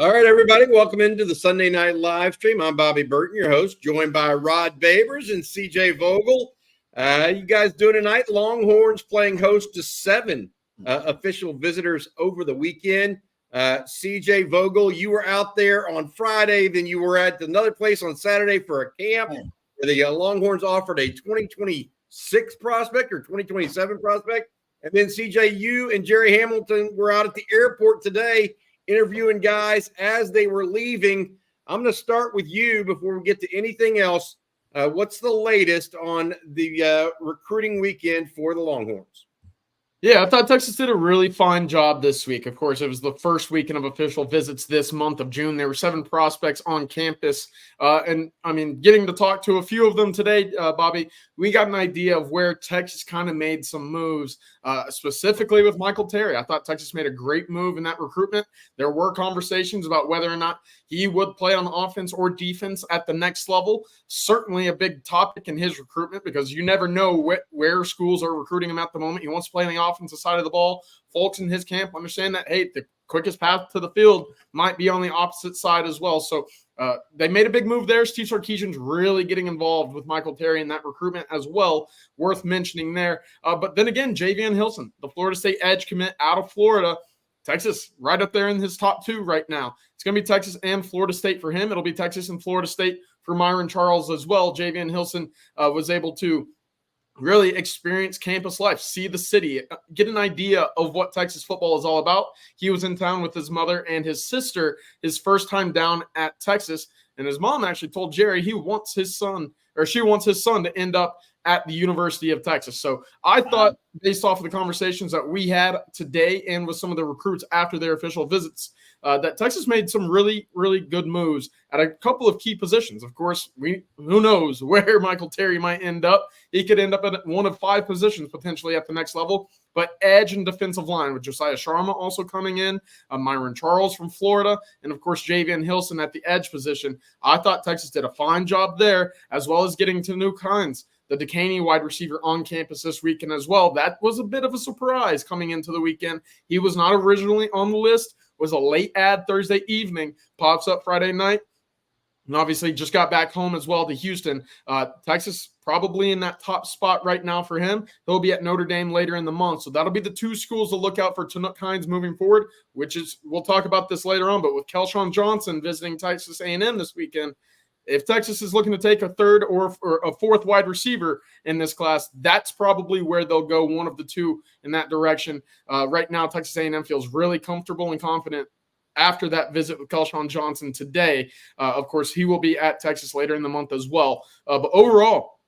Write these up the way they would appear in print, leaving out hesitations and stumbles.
All right, everybody, welcome into the Sunday Night Livestream. I'm Bobby Burton, your host, joined by Rod Babers and CJ Vogel. You guys doing tonight? Longhorns playing host to 7 official visitors over the weekend. CJ Vogel, you were out there on Friday, then you were at another place on Saturday for a camp. The Longhorns offered a 2026 prospect or 2027 prospect. And then, CJ, you and Jerry Hamilton were out at the airport today interviewing guys as they were leaving. I'm going to start with you before we get to anything else. What's the latest on the recruiting weekend for the Longhorns? Yeah, I thought Texas did a really fine job this week. Of course, it was the first weekend of official visits this month of June. There were 7 prospects on campus. And, I mean, getting to talk to a few of them today, Bobby, we got an idea of where Texas kind of made some moves, specifically with Michael Terry. I thought Texas made a great move in that recruitment. There were conversations about whether or not he would play on offense or defense at the next level. Certainly a big topic in his recruitment because you never know where schools are recruiting him at the moment. He wants to play on the offensive side of the ball. Folks in his camp understand that, hey, the quickest path to the field might be on the opposite side as well. So they made a big move there. Steve Sarkisian's really getting involved with Michael Terry in that recruitment as well. Worth mentioning there. But then again, Javen Hilson, the Florida State edge commit out of Florida. Texas right up there in his top 2 right now. It's going to be Texas and Florida State for him. It'll be Texas and Florida State for Myron Charles as well. Javen Hilson was able to really experience campus life, see the city, get an idea of what Texas football is all about. He was in town with his mother and his sister his first time down at Texas, and his mom actually told Jerry she wants his son to end up at the University of Texas. So I thought, based off of the conversations that we had today and with some of the recruits after their official visits, that Texas made some really, really good moves at a couple of key positions. Of course, who knows where Michael Terry might end up. He could end up at one of 5 positions potentially at the next level. But edge and defensive line with Josiah Sharma also coming in, Myron Charles from Florida, and of course Javen Hilson at the edge position. I thought Texas did a fine job there, as well as getting to new kinds. The Duquesne wide receiver on campus this weekend as well. That was a bit of a surprise coming into the weekend. He was not originally on the list, was a late ad Thursday evening, pops up Friday night, and obviously just got back home as well to Houston. Texas probably in that top spot right now for him. He'll be at Notre Dame later in the month. So that'll be the 2 schools to look out for Chinook Hines moving forward, which is, we'll talk about this later on, but with Kelshawn Johnson visiting Texas A&M this weekend, if Texas is looking to take a 3rd or a 4th wide receiver in this class, that's probably where they'll go, one of the 2 in that direction. Right now, Texas A&M feels really comfortable and confident after that visit with Kelshawn Johnson today. Of course, he will be at Texas later in the month as well. But overall,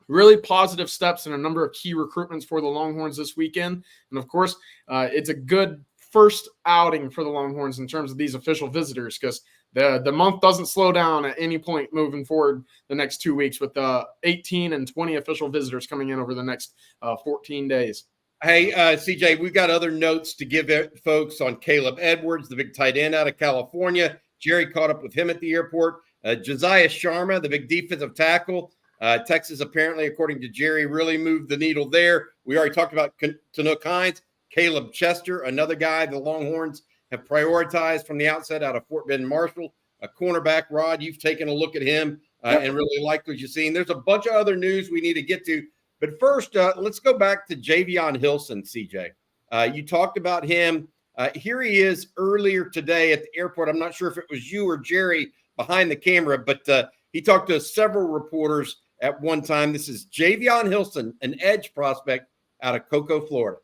really positive steps in a number of key recruitments for the Longhorns this weekend. And, of course, it's a good first outing for the Longhorns in terms of these official visitors because the month doesn't slow down at any point moving forward the next 2 weeks with 18 and 20 official visitors coming in over the next 14 days. Hey, CJ, we've got other notes to give folks on Caleb Edwards, the big tight end out of California. Jerry caught up with him at the airport. Josiah Sharma, the big defensive tackle. Texas, apparently, according to Jerry, really moved the needle there. We already talked about Chinook Hines. Caleb Chester, another guy the Longhorns have prioritized from the outset out of Fort Bend Marshall. A cornerback, Rod, you've taken a look at him and really liked what you've seen. There's a bunch of other news we need to get to. But first, let's go back to Javen Hilson, CJ. You talked about him. Here he is earlier today at the airport. I'm not sure if it was you or Jerry behind the camera, but he talked to several reporters at one time. This is Javen Hilson, an edge prospect out of Cocoa, Florida.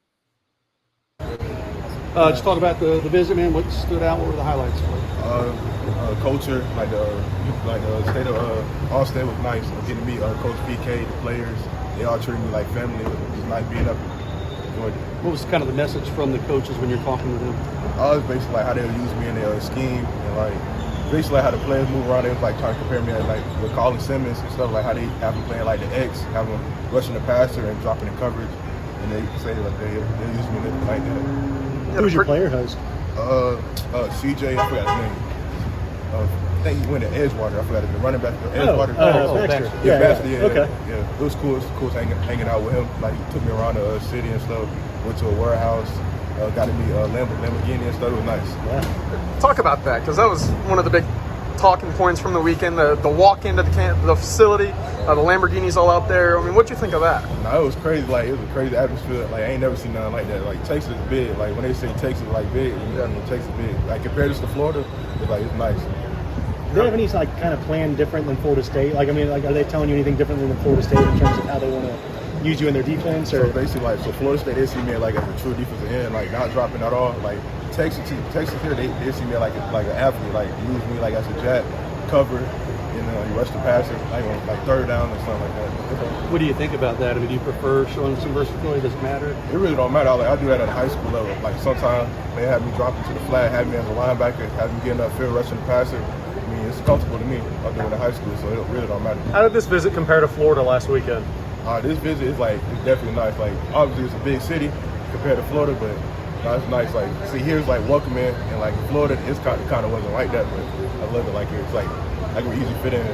Just talk about the visit, man. What stood out? What were the highlights? Culture, the state of All-State was nice. Getting to meet Coach PK, the players. They all treated me like family. It was nice being up in Georgia. What was kind of the message from the coaches when you're talking with them? It was basically like how they would use me in their scheme and like basically like how the players move around. They was like trying to compare me like with Colin Simmons and stuff, like how they have them playing like the X, have them rushing the passer and dropping the coverage, and they say like they use me like that. Who's your player host? CJ, I forgot his name. I think he went to Edgewater. I forgot the running back. Edgewater. Baxter. Baxter. Yeah, okay. Yeah, it was cool. It was cool hanging out with him. Like he took me around the city and stuff. Went to a warehouse. got to meet Lamborghini and stuff. It was nice. Yeah. Talk about that, because that was one of the big talking points from the weekend. The walk into the facility, the Lamborghinis all out there. I mean, what'd you think of that? No, it was crazy. Like, it was a crazy atmosphere. Like, I ain't never seen nothing like that. Like, Texas is big. Like, when they say Texas like big, I mean, Texas big. Like, compared to Florida, it's nice. Do they have any like kind of plan different than Florida State? Like, I mean, like, are they telling you anything different than Florida State in terms of how they want to use you in their defense? Or So basically, like, so Florida State, they see me like as a true defensive end, like not dropping at all. Like Texas here, they see me like an athlete, like use me like as a jack, cover, rush the passer, like third down or something like that. what do you think about that? I mean, do you prefer showing some versatility? Does it matter? It really don't matter. I do that at a high school level. Like sometimes they have me dropping to the flat, have me as a linebacker, have me getting upfield, rushing the passer. I mean, it's comfortable to me. I do it in high school, so it really don't matter. How did this visit compare to Florida last weekend? This visit is it's definitely nice. Like obviously it's a big city compared to Florida, but it's nice. Like see here's like welcoming, and like Florida, it's kind of wasn't like that, but I love it. Like it's like we're easy fit in.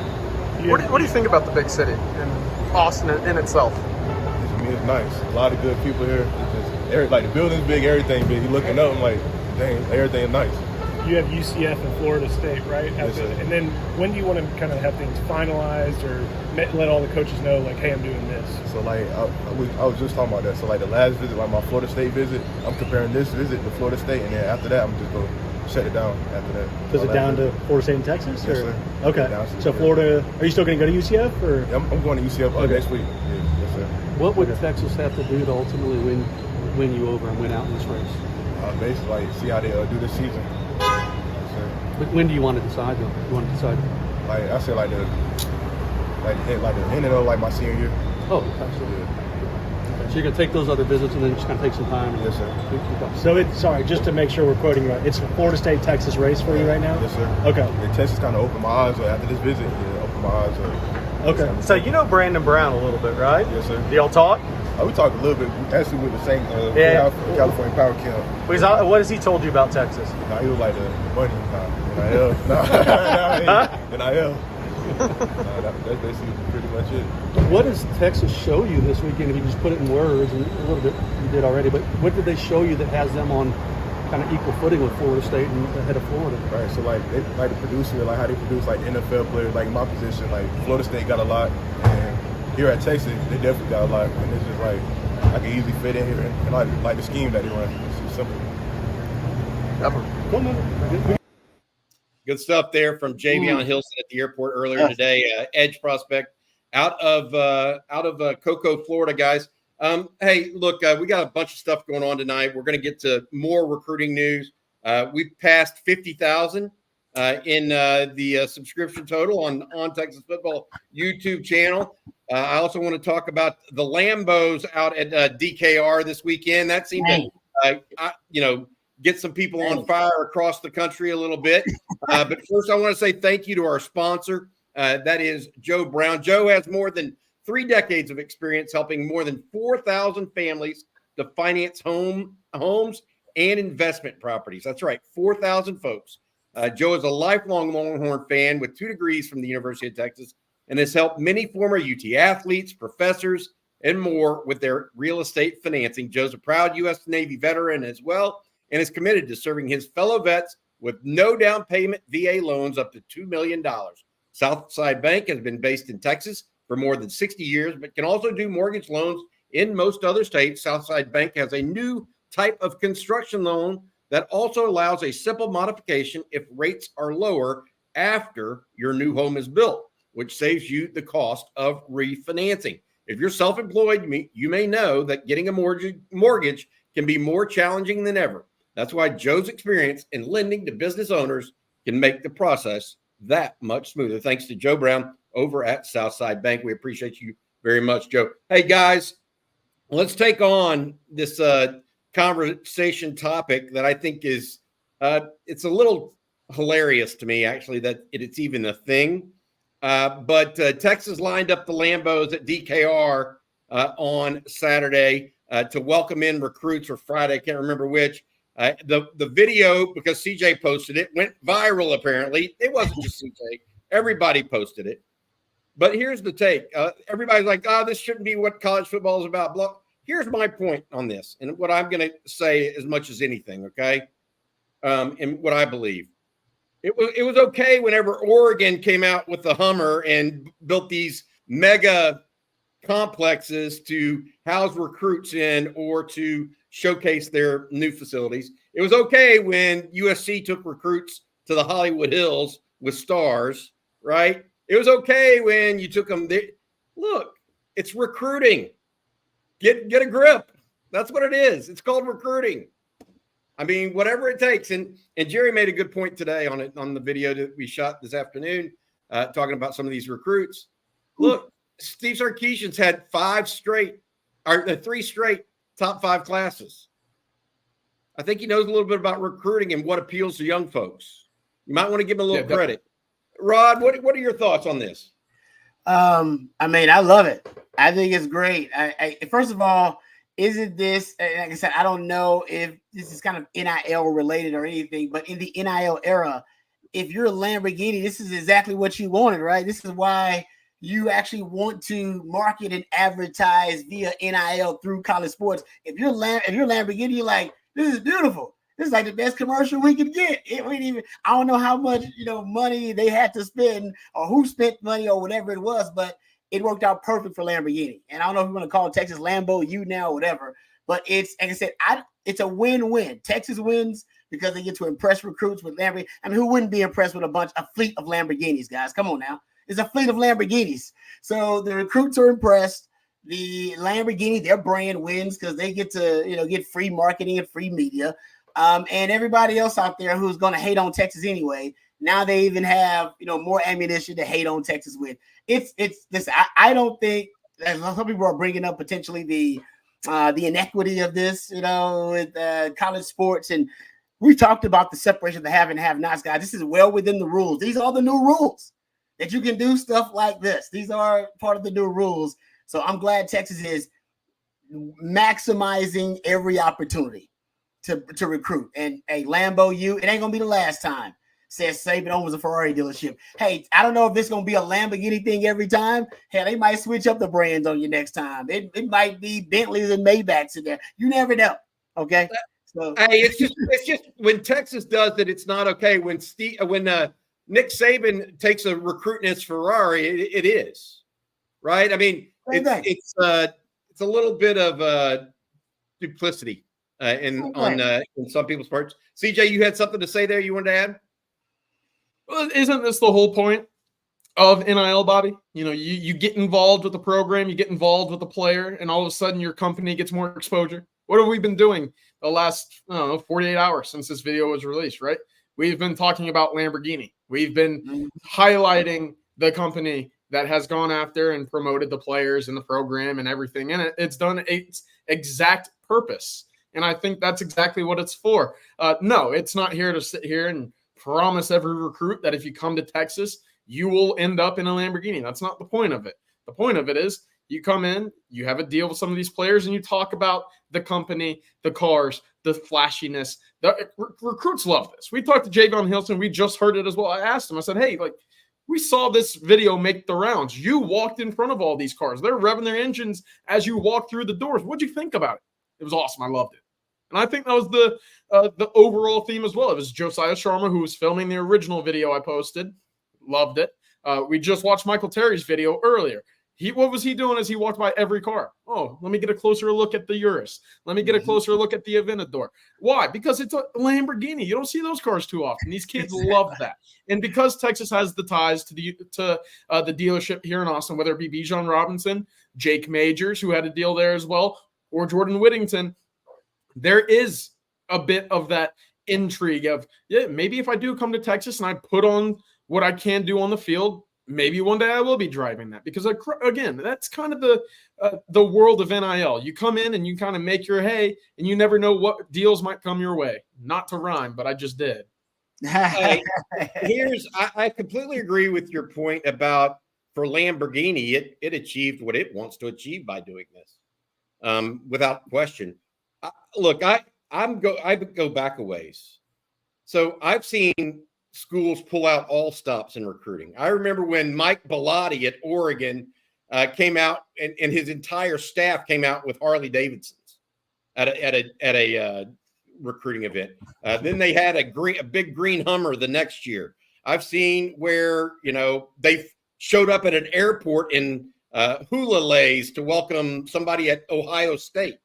What do you think about the big city and Austin in itself? I mean, it's nice. A lot of good people here. It's just like the building's big, everything big. You looking up, I'm like, dang, everything is nice. You have UCF and Florida State, right? Yes, sir. And then when do you want to kind of have things finalized or let all the coaches know, like, hey, I'm doing this? So, like, I was just talking about that. So, like, the last visit, like my Florida State visit, I'm comparing this visit to Florida State, and then after that, I'm just going to shut it down after that. Is it down to Florida State and Texas? Yes, or? sir. Okay. So, Florida, are you still going to go to UCF? Or? Yeah, I'm going to UCF next week. Yes, sir. What would Texas have to do to ultimately win you over and win out in this race? Basically, like, see how they do this season. But when do you want to decide, though? You want to decide? Like I said, like the end of like my senior year. Oh, absolutely. Okay. So you're going to take those other visits and then just kind of take some time? Yes, sir. So just to make sure we're quoting right, it's a Florida State-Texas race for you right now? Yes, sir. Okay. The Texas kind of opened my eyes after this visit. Yeah, opened my eyes. Okay. So you know Brandon Brown a little bit, right? Yes, sir. Do y'all talk? We talked a little bit. Actually, with the same California Power Camp. What has he told you about Texas? Nah, he was like the money. NIL. NIL. That's basically pretty much it. What does Texas show you this weekend? If you just put it in words, and a little bit you did already, but what did they show you that has them on kind of equal footing with Florida State and ahead of Florida? Right. So like they like the producing, like how they produce like NFL players. Like in my position, like Florida State got a lot, and here at Texas, they definitely got a lot, and it's just like I can easily fit in here and like the scheme that they run. It's simple. Good stuff there from Javen Hilson at the airport earlier today. Edge prospect out of Cocoa, Florida, guys. Hey, look, we got a bunch of stuff going on tonight. We're going to get to more recruiting news. We passed 50,000 in the subscription total on Texas Football YouTube channel. I also want to talk about the Lambos out at DKR this weekend. That seemed to, get some people on fire across the country a little bit. But first, I want to say thank you to our sponsor. That is Joe Brown. Joe has more than 3 decades of experience helping more than 4,000 families to finance homes and investment properties. That's right, 4,000 folks. Joe is a lifelong Longhorn fan with 2 degrees from the University of Texas and has helped many former UT athletes, professors, and more with their real estate financing. Joe's a proud U.S. Navy veteran as well and is committed to serving his fellow vets with no down payment VA loans up to $2 million. Southside Bank has been based in Texas for more than 60 years, but can also do mortgage loans in most other states. Southside Bank has a new type of construction loan that also allows a simple modification if rates are lower after your new home is built, which saves you the cost of refinancing. If you're self-employed, you may know that getting a mortgage can be more challenging than ever. That's why Joe's experience in lending to business owners can make the process that much smoother. Thanks to Joe Brown over at Southside Bank. We appreciate you very much, Joe. Hey, guys, let's take on this conversation topic that I think is it's a little hilarious to me, actually, that it's even a thing. But Texas lined up the Lambos at DKR on Saturday to welcome in recruits, or Friday, I can't remember which. The video, because CJ posted it, went viral apparently. It wasn't just CJ. Everybody posted it. But here's the take. Everybody's like, this shouldn't be what college football is about. Here's my point on this, and what I'm going to say as much as anything, okay? And what I believe. It was okay whenever Oregon came out with the Hummer and built these mega complexes to house recruits in or to showcase their new facilities. It was okay when USC took recruits to the Hollywood Hills with stars, right? It was okay when you took them there. Look, it's recruiting. Get a grip. That's what it is. It's called recruiting. I mean, whatever it takes. And Jerry made a good point today on the video that we shot this afternoon, talking about some of these recruits. Look, Steve Sarkisian's had 3 straight top 5 classes. I think he knows a little bit about recruiting and what appeals to young folks. You might want to give him a little credit. Rod, what are your thoughts on this? I mean, I love it. I think it's great. I first of all, isn't this, like I said, I don't know if this is kind of NIL related or anything, but in the NIL era, if you're a Lamborghini, this is exactly what you wanted, right? This is why you actually want to market and advertise via NIL through college sports. If you're Lamborghini, you're like, this is beautiful. This is like the best commercial we could get. I don't know how much money they had to spend or who spent money or whatever it was, but it worked out perfect for Lamborghini. And I don't know if you want to call Texas Lambo U now or whatever, but it's, like I said, it's a win-win. Texas wins because they get to impress recruits with Lamborghini. I mean, who wouldn't be impressed with a fleet of Lamborghinis, guys? Come on now. It's a fleet of Lamborghinis. So the recruits are impressed. The Lamborghini, their brand wins because they get to, get free marketing and free media. And everybody else out there who's going to hate on Texas anyway, now they even have, more ammunition to hate on Texas with. It's listen, I don't think, as some people are bringing up potentially the inequity of this, with college sports. And we talked about the separation of the have and have-nots, guys. This is well within the rules. These are the new rules that you can do stuff like this. These are part of the new rules. So I'm glad Texas is maximizing every opportunity to recruit. And a Lambo U, it ain't gonna be the last time. Says Saban owns a Ferrari dealership. Hey, I don't know if this is gonna be a Lamborghini thing every time. Hell, they might switch up the brands on you next time. It might be Bentleys and Maybachs in there. You never know. Okay. So hey, it's just when Texas does it, it's not okay. When Nick Saban takes a recruit in his Ferrari, it is, right? I mean, it's a little bit of duplicity in some people's parts. CJ, you had something to say there you wanted to add? Well, isn't this the whole point of NIL, Bobby? You get involved with the program, you get involved with the player, and all of a sudden your company gets more exposure. What have we been doing the last 48 hours since this video was released, right? We've been talking about Lamborghini. We've been highlighting the company that has gone after and promoted the players in the program and everything in it. It's done its exact purpose. And I think that's exactly what it's for. No, it's not here to sit here and promise every recruit that if you come to Texas, you will end up in a Lamborghini. That's not the point of it. The point of it is you come in, you have a deal with some of these players, and you talk about the company, the cars, the flashiness. The recruits love this. We talked to Javen Hilson. We just heard it as well. I asked him, I said, hey, we saw this video make the rounds. You walked in front of all these cars. They're revving their engines as you walk through the doors. What'd you think about it? It was awesome. I loved it. And I think that was the overall theme as well. It was Josiah Sharma, who was filming the original video I posted. Loved it. We just watched Michael Terry's video earlier. What was he doing as he walked by every car? Oh, let me get a closer look at the Urus. Let me get a closer look at the Aventador. Why? Because it's a Lamborghini. You don't see those cars too often. These kids love that. And because Texas has the ties to the dealership here in Austin, whether it be Bijan Robinson, Jake Majors, who had a deal there as well, or Jordan Whittington, there is a bit of that intrigue of, maybe if I do come to Texas and I put on what I can do on the field, maybe one day I will be driving that. Because, again, that's kind of the world of NIL. You come in and you kind of make your hay, and you never know what deals might come your way. Not to rhyme, but I just did. I completely agree with your point about, for Lamborghini, it achieved what it wants to achieve by doing this, without question. Look, I go back a ways. So I've seen schools pull out all stops in recruiting. I remember when Mike Bellotti at Oregon came out, and his entire staff came out with Harley Davidsons at a recruiting event. Then they had a big green Hummer the next year. I've seen where, they showed up at an airport in hula lays to welcome somebody at Ohio State.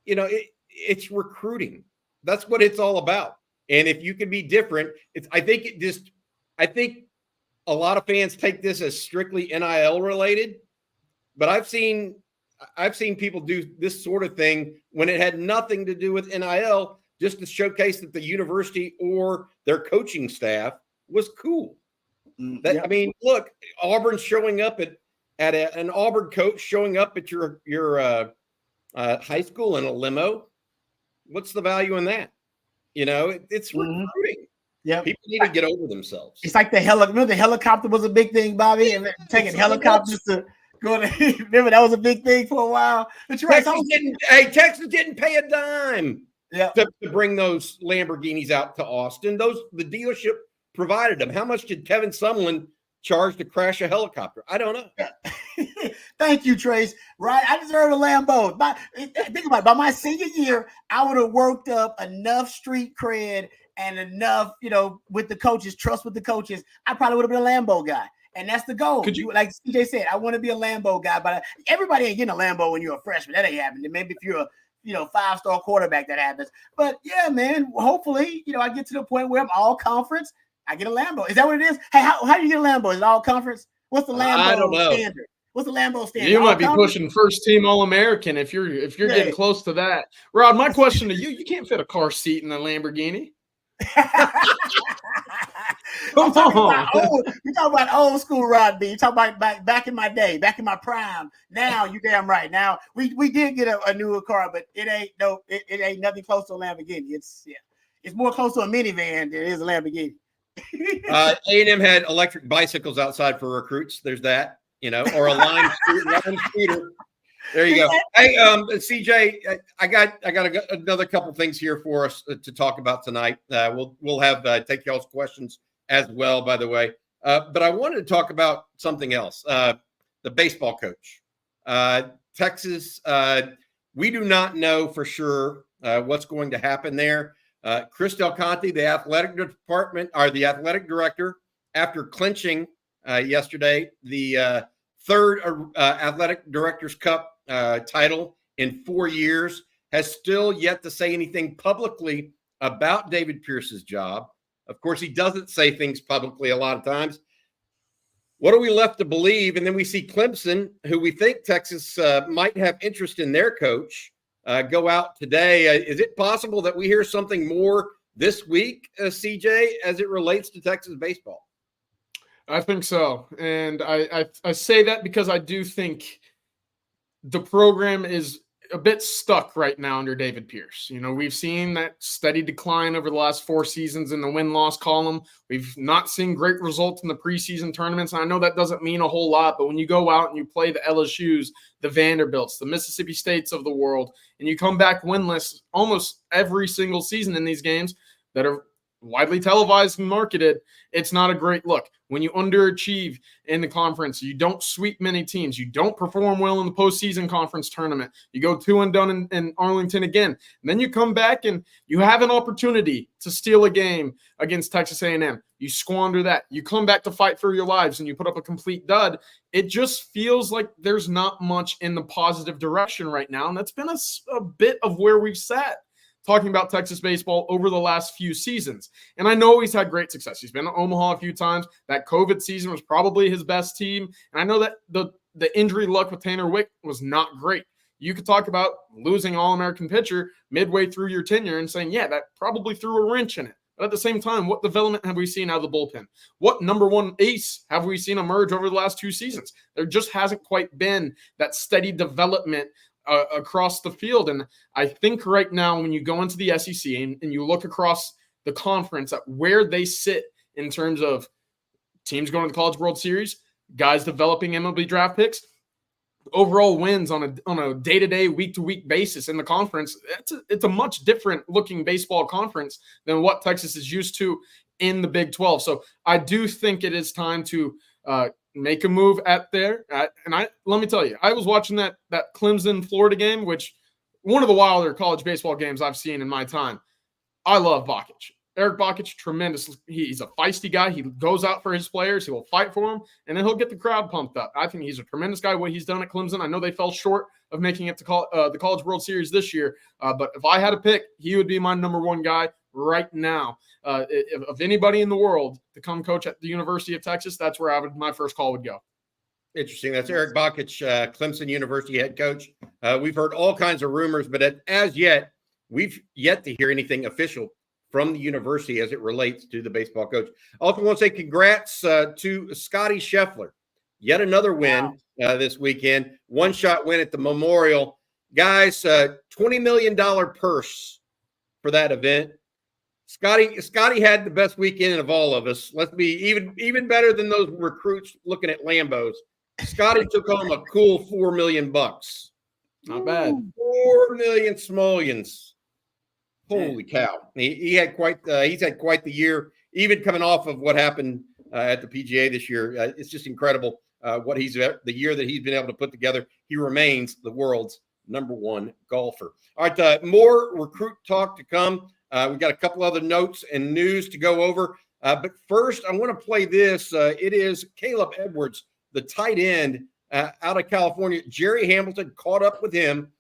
It's recruiting. That's what it's all about. And if you can be different, I think a lot of fans take this as strictly NIL related, but I've seen people do this sort of thing when it had nothing to do with NIL, just to showcase that the university or their coaching staff was cool. I mean, look, Auburn showing up at an Auburn coach showing up at your high school in a limo. What's the value in that? It's recruiting. Yeah, people need to get over themselves. It's like remember the helicopter was a big thing, Bobby, and taking helicopters to go to. Remember that was a big thing for a while. But you're right. Texas didn't pay a dime to bring those Lamborghinis out to Austin. The dealership provided them. How much did Kevin Sumlin charge to crash a helicopter? I don't know. Thank you, Trace. Right, I deserve a Lambo. Think about it. By my senior year, I would have worked up enough street cred and enough, with the coaches, trust with the coaches. I probably would have been a Lambo guy, and that's the goal. Like CJ said, I want to be a Lambo guy, but everybody ain't getting a Lambo when you're a freshman. That ain't happening. Maybe if you're a 5-star quarterback, that happens. But yeah, man, hopefully, I get to the point where I'm all conference. I get a Lambo. Is that what it is? Hey, how do you get a Lambo? Is it all conference? What's the Lambo standard? What's the Lambo standard? You might be pushing first team All-American if you're getting close to that. Rod, my question to you can't fit a car seat in a Lamborghini. You're talking about old school Rod B. You talk about back in my day, back in my prime. Now you damn right. Now we did get a newer car, but it ain't nothing close to a Lamborghini. It's more close to a minivan than it is a Lamborghini. A&M had electric bicycles outside for recruits. There's that, or a line scooter. There you go. Hey, CJ, I got another couple things here for us to talk about tonight. We'll have take y'all's questions as well, by the way. But I wanted to talk about something else. The baseball coach, Texas. We do not know for sure what's going to happen there. Chris Del Conte, the athletic director, after clinching yesterday the third Athletic Directors Cup title in 4 years, has still yet to say anything publicly about David Pierce's job. Of course, he doesn't say things publicly a lot of times. What are we left to believe? And then we see Clemson, who we think Texas might have interest in their coach, go out today. Is it possible that we hear something more this week, CJ, as it relates to Texas baseball? I think so. And I say that because I do think the program is a bit stuck right now under David Pierce. We've seen that steady decline over the last 4 seasons in the win-loss column. We've not seen great results in the preseason tournaments. And I know that doesn't mean a whole lot, but when you go out and you play the LSUs, the Vanderbilts, the Mississippi States of the world, and you come back winless almost every single season in these games that are widely televised and marketed, it's not a great look. When you underachieve in the conference, you don't sweep many teams, you don't perform well in the postseason conference tournament, you go 2-and-done in Arlington again, and then you come back and you have an opportunity to steal a game against Texas A&M. You squander that. You come back to fight for your lives and you put up a complete dud. It just feels like there's not much in the positive direction right now, and that's been a bit of where we've sat talking about Texas baseball over the last few seasons. And I know he's had great success. He's been to Omaha a few times. That COVID season was probably his best team. And I know that the injury luck with Tanner Wick was not great. You could talk about losing All-American pitcher midway through your tenure and saying, yeah, that probably threw a wrench in it. But at the same time, what development have we seen out of the bullpen? What number one ace have we seen emerge over the last 2 seasons? There just hasn't quite been that steady development across the field. And I think right now when you go into the SEC and you look across the conference at where they sit in terms of teams going to the College World Series, guys developing MLB draft picks, overall wins on a day-to-day, week-to-week basis in the conference, it's a much different looking baseball conference than what Texas is used to in the Big 12. So I do think it is time to make a move at there. And let me tell you, I was watching that Clemson Florida game, which one of the wilder college baseball games I've seen in my time. I love Bakich. Eric Bakich, tremendous. He's a feisty guy. He goes out for his players. He will fight for them, and then he'll get the crowd pumped up. I think he's a tremendous guy, what he's done at Clemson. I know they fell short of making it to the College World Series this year, but if I had a pick, he would be my number one guy right now. Of anybody in the world to come coach at the University of Texas, that's where my first call would go. Interesting. That's Eric Bakich, Clemson University head coach. We've heard all kinds of rumors, but as yet, we've yet to hear anything official from the university as it relates to the baseball coach. I also want to say congrats to Scotty Scheffler. Yet another win this weekend. One-shot win at the Memorial. Guys, $20 million purse for that event. Scotty had the best weekend of all of us. Let's be even better than those recruits looking at Lambos. Scotty took home a cool $4 million. Not bad. 4 million simoleons. Holy cow! He's had quite the year. Even coming off of what happened at the PGA this year, it's just incredible what the year that he's been able to put together. He remains the world's number one golfer. All right, more recruit talk to come. We've got a couple other notes and news to go over. But first, I want to play this. It is Caleb Edwards, the tight end out of California. Jerry Hamilton caught up with him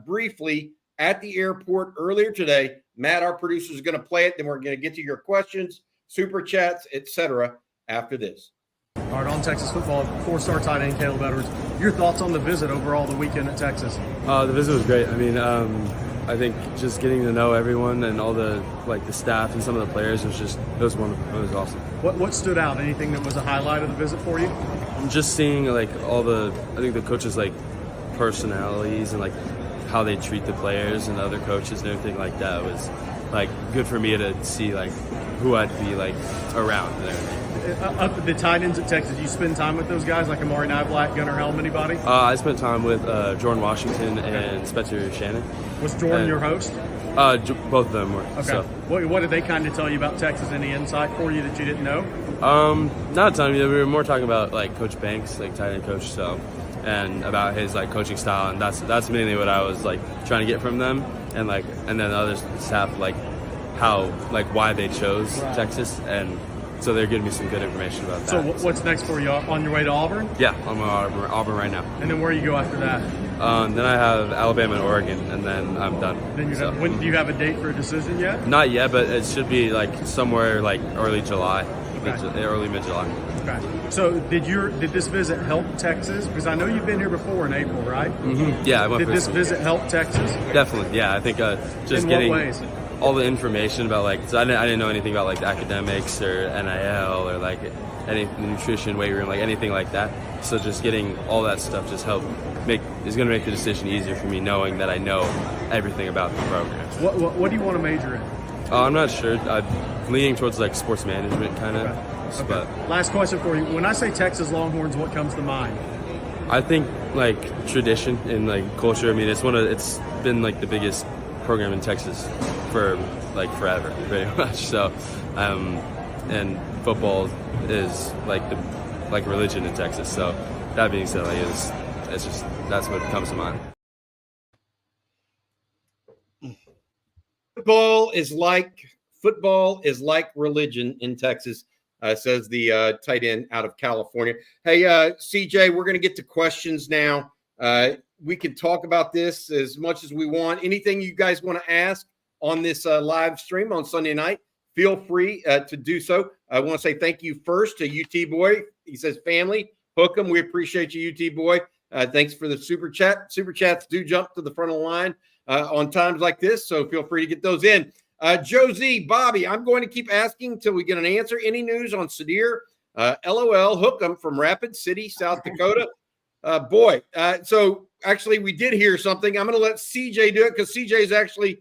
briefly at the airport earlier today. Matt, our producer, is going to play it. Then we're going to get to your questions, super chats, etc. after this. All right, on Texas football, 4-star tight end Caleb Edwards. Your thoughts on the visit overall the weekend at Texas? The visit was great. I mean, I think just getting to know everyone and all the staff and some of the players was wonderful. It was awesome. What stood out? Anything that was a highlight of the visit for you? I'm just seeing I think the coaches personalities and how they treat the players and other coaches and everything like that was good for me to see who I'd be around and everything. The tight ends at Texas, you spend time with those guys like Amari Niblack, Gunnar Helm, anybody? I spent time with Jordan Washington and Spencer Shannon. Was Jordan your host? Both of them were. Okay. So. What did they kind of tell you about Texas? Any insight for you that you didn't know? Not a ton. We were more talking about Coach Banks, tight end coach, and about his coaching style, and that's mainly what I was trying to get from them, and then the other staff how why they chose Texas, and so they're giving me some good information about that. So what's next for you? On your way to Auburn? Yeah, I'm on Auburn right now. And then where you go after that? Then I have Alabama and Oregon, and then I'm done. Then you're done. When do you have a date for a decision yet? Not yet, but it should be somewhere early July, early mid-July. Okay. So did this visit help Texas? Because I know you've been here before in April, right? Mm-hmm. Yeah, I went. Did this visit help Texas? Definitely. Yeah, I think just in getting what ways? All the information about I didn't know anything about the academics or NIL or any nutrition, weight room, anything like that. So just getting all that stuff just is going to make the decision easier for me, knowing that I know everything about the program. What do you want to major in? I'm not sure. I'm leaning towards sports management kind of. Okay. But last question for you: when I say Texas Longhorns, what comes to mind? I think tradition and culture. I mean, it's been the biggest program in Texas for forever, pretty much. So, and football is the religion in Texas. So, that being said, it's just that's what comes to mind. Football is like religion in Texas, says the tight end out of California. Hey, CJ, we're going to get to questions now. We can talk about this as much as we want. Anything you guys want to ask on this live stream on Sunday night, feel free to do so. I want to say thank you first to UT Boy. He says, family, hook 'em. We appreciate you, UT Boy. Thanks for the super chat. Super chats do jump to the front of the line on times like this, so feel free to get those in. Josie, Bobby, I'm going to keep asking until we get an answer. Any news on Sadir? LOL, hook 'em from Rapid City, South Dakota. So actually we did hear something. I'm going to let CJ do it because CJ's actually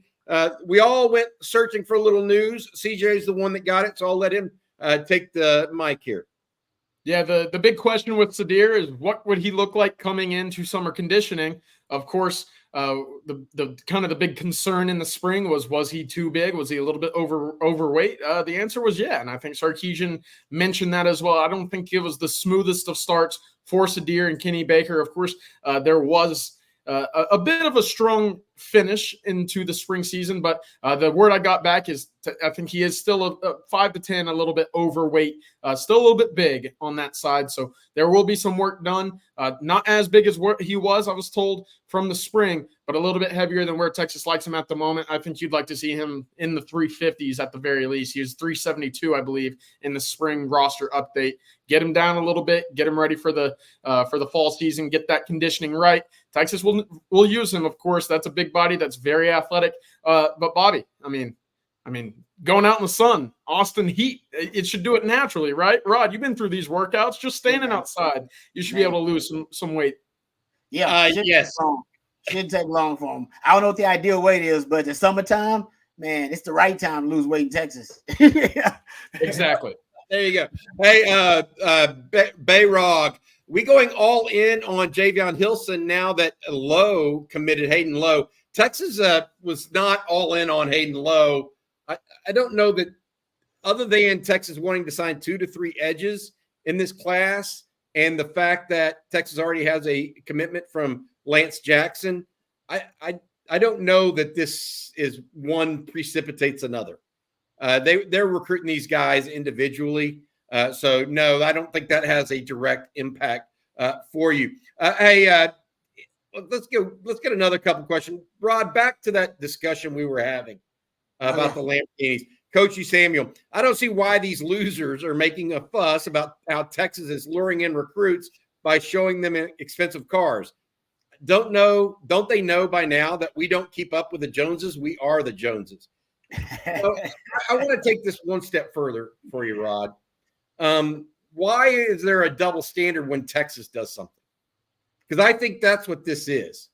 we all went searching for a little news. CJ's the one that got it, so I'll let him take the mic here. Yeah, the big question with Sadir is what would he look like coming into summer conditioning? Of course, the kind of the big concern in the spring was he too big? Was he a little bit overweight? The answer was yeah, and I think Sarkisian mentioned that as well. I don't think it was the smoothest of starts for Sadir and Kenny Baker. Of course, there was a bit of a strong finish into the spring season, but the word I got back is I think he is still a 5 to 10, a little bit overweight, still a little bit big on that side. So there will be some work done. Not as big as what he was, I was told, from the spring, but a little bit heavier than where Texas likes him at the moment. I think you'd like to see him in the 350s at the very least. He was 372, I believe, in the spring roster update. Get him down a little bit, get him ready for the fall season, get that conditioning right. Texas will use him, of course. That's a big body. That's very athletic. But Bobby, I mean, going out in the sun, Austin heat, it should do it naturally, right? Rod, you've been through these workouts. Just standing outside, you should be able to lose some weight. Yeah, yes. Shouldn't take long for him. I don't know what the ideal weight is, but the summertime, man, it's the right time to lose weight in Texas. Exactly. There you go. Hey, Bayrog, we going all in on Javen Hilson now that Lowe committed Hayden Lowe. Texas was not all in on Hayden Lowe. I don't know that other than Texas wanting to sign 2 to 3 edges in this class and the fact that Texas already has a commitment from Lance Jackson, I don't know that this is one precipitates another. They're recruiting these guys individually. So, no, I don't think that has a direct impact for you. Hey, let's get another couple questions. Rod, back to that discussion we were having about the Lamborghinis. Coachy Samuel, I don't see why these losers are making a fuss about how Texas is luring in recruits by showing them expensive cars. Don't they know by now that we don't keep up with the Joneses? We are the Joneses. So I want to take this one step further for you, Rod. Why is there a double standard when Texas does something? Because I think that's what this is.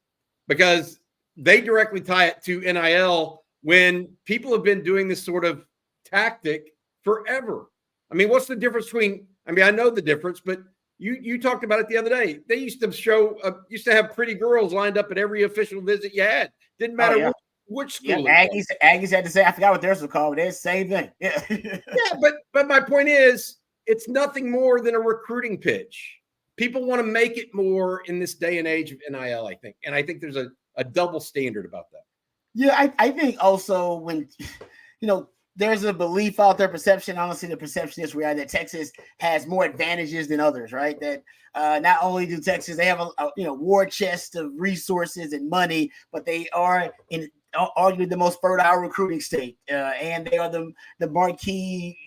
Because they directly tie it to NIL when people have been doing this sort of tactic forever. I mean, what's the difference between – I mean, I know the difference, but you talked about it the other day. They used to have pretty girls lined up at every official visit you had. Didn't matter which school. Yeah, Aggies had to say, I forgot what theirs was called, but they're the same thing. Yeah. Yeah, but my point is, it's nothing more than a recruiting pitch. People want to make it more in this day and age of NIL, I think. And I think there's a double standard about that. Yeah, I think also when, there's a belief out there, perception, honestly, the perception is reality that Texas has more advantages than others, right? That not only do Texas, they have a war chest of resources and money, but they are in arguably the most fertile recruiting state, and they are the marquee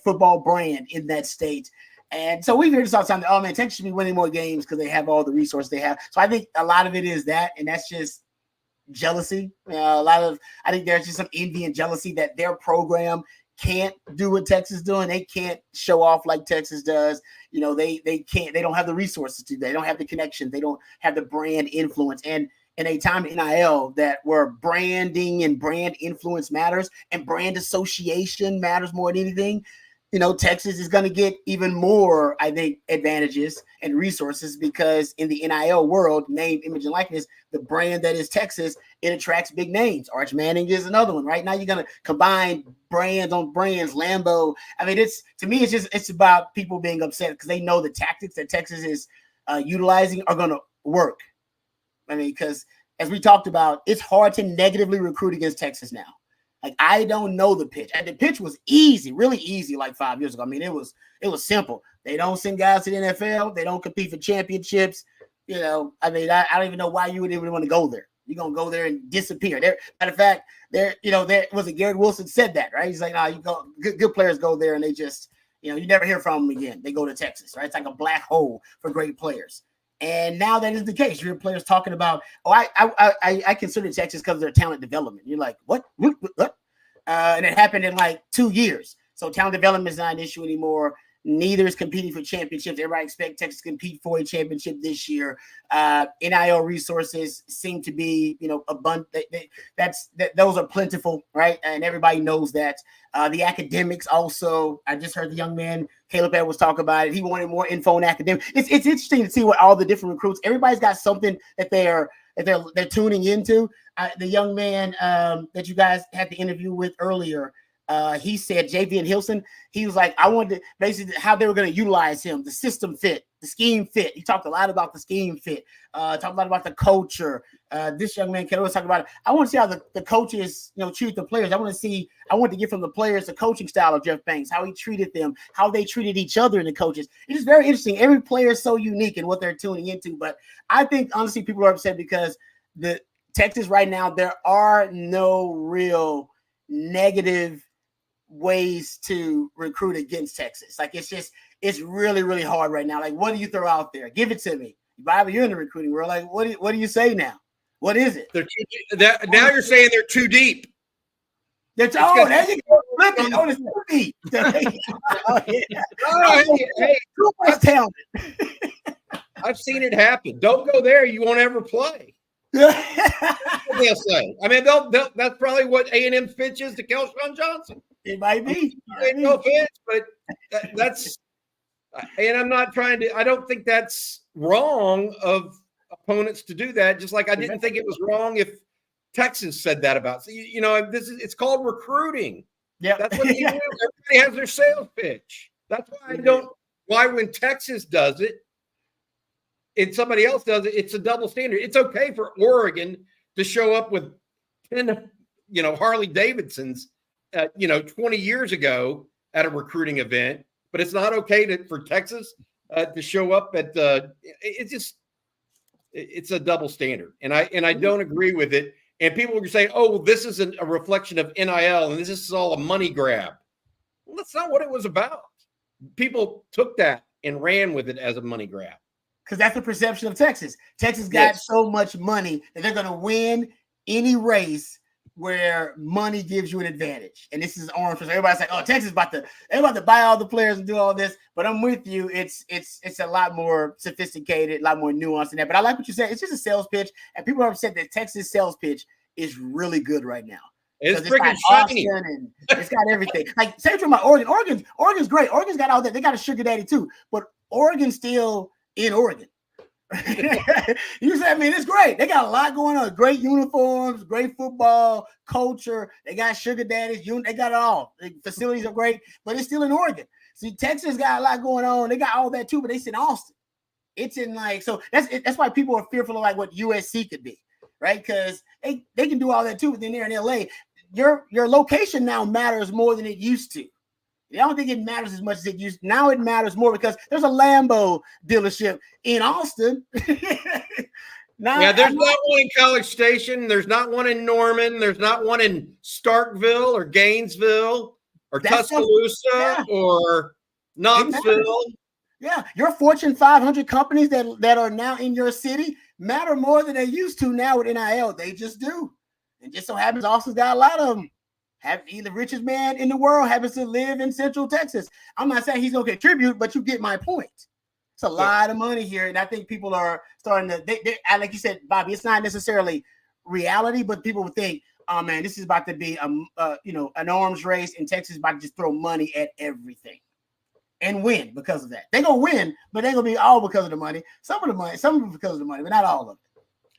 football brand in that state. And so we've heard this all the time. Oh man, Texas should be winning more games because they have all the resources they have. So I think a lot of it is that, and that's just jealousy. I think there's just some envy and jealousy that their program can't do what Texas is doing. They can't show off like Texas does. They can't. They don't have the resources to. They don't have the connection. They don't have the brand influence. And in a time in NIL where branding and brand influence matters and brand association matters more than anything, Texas is going to get even more, I think, advantages and resources because in the NIL world, name, image, and likeness, the brand that is Texas, it attracts big names. Arch Manning is another one. Right now, you're going to combine brands on brands, Lambo. I mean, to me, it's about people being upset because they know the tactics that Texas is utilizing are going to work. I mean, because as we talked about, it's hard to negatively recruit against Texas now. Like, I don't know the pitch. And the pitch was easy, really easy like 5 years ago. I mean, it was simple. They don't send guys to the NFL. They don't compete for championships. I don't even know why you would even want to go there. You're going to go there and disappear. Matter of fact, there was it Garrett Wilson said that, right? He's like, no, you go, good players go there and they just, you never hear from them again. They go to Texas, right? It's like a black hole for great players. And now that is the case. You hear players talking about, I consider Texas because of their talent development. You're like, what? And it happened in like 2 years. So talent development is not an issue anymore. Neither is competing for championships. Everybody expects Texas to compete for a championship this year. NIL resources seem to be, abundant. Those are plentiful, right? And everybody knows that. The academics also. I just heard the young man Caleb Edwards talk about it. He wanted more info on academics. It's interesting to see what all the different recruits. Everybody's got something that they're tuning into. The young man that you guys had the interview with earlier. He said, Javen Hilson, he was like, I wanted to basically how they were going to utilize him, the system fit, the scheme fit. He talked a lot about the scheme fit, talked a lot about the culture. This young man can always talk about it. I want to see how the coaches, treat the players. I want to get from the players the coaching style of Jeff Banks, how he treated them, how they treated each other and the coaches. It is very interesting. Every player is so unique in what they're tuning into. But I think, honestly, people are upset because the Texas right now, there are no real negative ways to recruit against Texas. Like it's really, really hard right now. Like, what do you throw out there? Give it to me. Bobby, you're in the recruiting world. Like, what do you say now? What is it? Now you're saying they're too deep. There you go. Flip it. Oh, it's too deep. Hey, too much talent. I've seen it happen. Don't go there. You won't ever play. They'll say. I mean, that's probably what A&M's pitch is to Kelshawn Johnson. It might be. No offense, but that's. And I'm not trying to. I don't think that's wrong of opponents to do that. Just like I didn't think it was wrong if Texas said that about. So it's called recruiting. Yeah, that's what you do. Everybody has their sales pitch. That's why I don't. Why when Texas does it and somebody else does it, it's a double standard. It's okay for Oregon to show up with 10, Harley Davidsons, 20 years ago at a recruiting event, but it's not okay for Texas to show up at it's a double standard. And I don't agree with it. And people are saying, oh, well, this isn't a reflection of NIL and this is all a money grab. Well, that's not what it was about. People took that and ran with it as a money grab. Because that's the perception of Texas. Texas got so much money that they're going to win any race where money gives you an advantage. And this is orange. Everybody's like, oh, Texas about to buy all the players and do all this. But I'm with you. It's a lot more sophisticated, a lot more nuanced than that. But I like what you said. It's just a sales pitch. And people are upset that Texas sales pitch is really good right now. It's freaking shiny. And it's got everything. Like, same thing about Oregon. Oregon's great. Oregon's got all that. They got a sugar daddy too. But Oregon's still in Oregon. You say, it's great. They got a lot going on. Great uniforms, great football, culture. They got sugar daddies. They got it all. The facilities are great, but it's still in Oregon. See, Texas got a lot going on. They got all that too, but it's in Austin. It's in so that's why people are fearful of what USC could be, right? Because they can do all that too, but then they're in LA. Your location now matters more than it used to. I don't think it matters as much as it used. Now it matters more because there's a Lambo dealership in Austin. There's not one in College Station. There's not one in Norman. There's not one in Starkville or Gainesville or Tuscaloosa or Knoxville. Yeah, your Fortune 500 companies that are now in your city matter more than they used to now with NIL. They just do. And just so happens Austin's got a lot of them. The richest man in the world happens to live in Central Texas. I'm not saying he's going to contribute, but you get my point. It's a lot of money here, and I think people are starting to. Like you said, Bobby, it's not necessarily reality, but people would think, "Oh man, this is about to be an arms race, and Texas is about to just throw money at everything and win because of that. They're gonna win, but they're gonna be all because of the money. Some of it because of the money, but not all of it."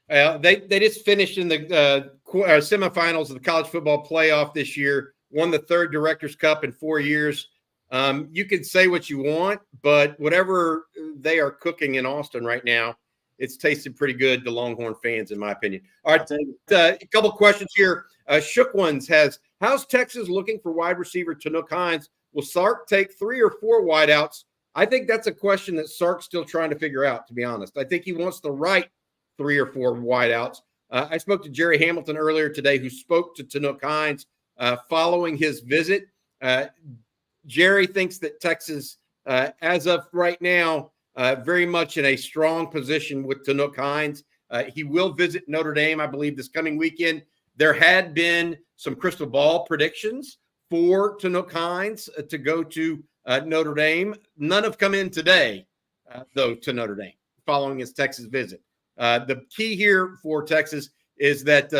They just finished in the semifinals of the college football playoff this year, won the third Directors Cup in 4 years. You can say what you want, but whatever they are cooking in Austin right now, it's tasted pretty good to Longhorn fans, in my opinion. All right, a couple questions here. Shook Ones how's Texas looking for wide receiver Tanook Hines? Will Sark take 3 or 4 wideouts? I think that's a question that Sark's still trying to figure out, to be honest. I think he wants the right 3 or 4 wideouts. I spoke to Jerry Hamilton earlier today, who spoke to Tanook Hines following his visit. Jerry thinks that Texas, as of right now, very much in a strong position with Tanook Hines. He will visit Notre Dame, I believe, this coming weekend. There had been some crystal ball predictions for Tanook Hines to go to Notre Dame. None have come in today, though, to Notre Dame following his Texas visit. The key here for Texas is that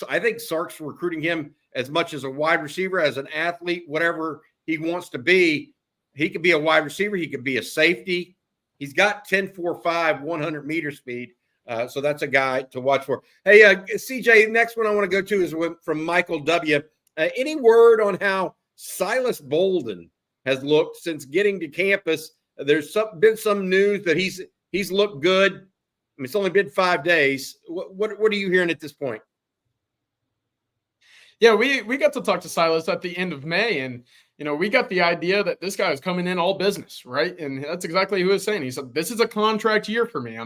I think Sark's recruiting him as much as a wide receiver, as an athlete, whatever he wants to be. He could be a wide receiver. He could be a safety. He's got 10.45, 100-meter speed. So that's a guy to watch for. Hey, CJ, next one I want to go to is from Michael W. Any word on how Silas Bolden has looked since getting to campus? There's been some news that he's looked good. I mean, it's only been 5 days. What are you hearing at this point? Yeah, we got to talk to Silas at the end of May, and we got the idea that this guy is coming in all business, right? And that's exactly who he was saying. He said, "This is a contract year for me.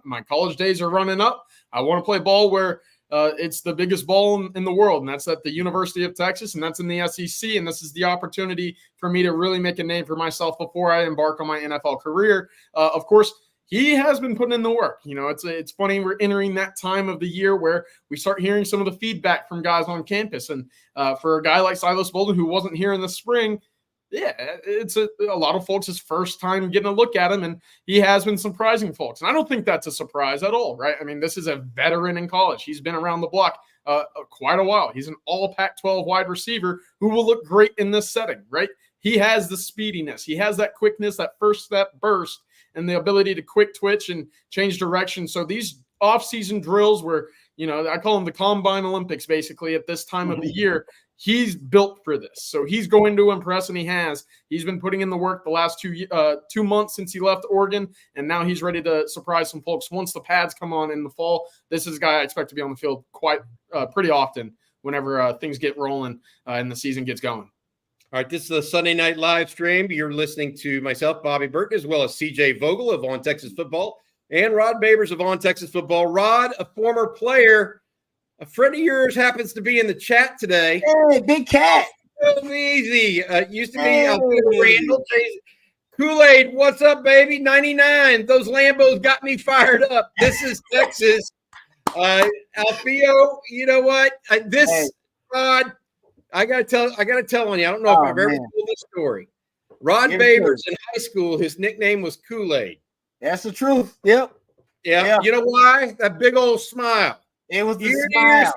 My college days are running up. I want to play ball where it's the biggest ball in the world, and that's at the University of Texas, and that's in the SEC. And this is the opportunity for me to really make a name for myself before I embark on my NFL career." Of course, he has been putting in the work. It's funny, we're entering that time of the year where we start hearing some of the feedback from guys on campus. And for a guy like Silas Bolden, who wasn't here in the spring, yeah, it's a lot of folks' first time getting a look at him, and he has been surprising folks. And I don't think that's a surprise at all, right? I mean, this is a veteran in college. He's been around the block quite a while. He's an all Pac-12 wide receiver who will look great in this setting, right? He has the speediness. He has that quickness, that first step burst, and the ability to quick twitch and change direction. So these off-season drills where, I call them the Combine Olympics basically at this time of the year, he's built for this. So he's going to impress, and he has. He's been putting in the work the last 2 months since he left Oregon, and now he's ready to surprise some folks. Once the pads come on in the fall, this is a guy I expect to be on the field pretty often whenever things get rolling and the season gets going. All right, this is the Sunday Night Live stream. You're listening to myself, Bobby Burton, as well as CJ Vogel of On Texas Football and Rod Babers of On Texas Football. Rod, a former player, a friend of yours happens to be in the chat today. Hey, Big Cat. So easy. Used to be Randall. Kool-Aid, what's up, baby? 99. Those Lambos got me fired up. This is Texas. Alfio, you know what? Rod, I gotta tell on you. I don't know if I've ever told this story. Rod Babers in high school, his nickname was Kool-Aid. That's the truth. Yep. Yeah. You know why? That big old smile. It was the smile.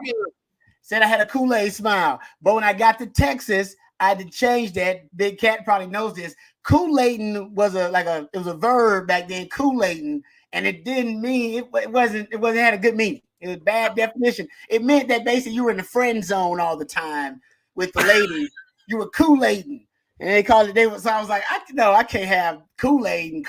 Said I had a Kool-Aid smile. But when I got to Texas, I had to change that. Big Cat probably knows this. Kool-Aiding was it was a verb back then, Kool-Aiding, and it didn't mean it wasn't had a good meaning. It was bad definition. It meant that basically you were in the friend zone all the time with the ladies. You were Kool-Aiding. And they called it. So I was like, I can't have Kool-Aid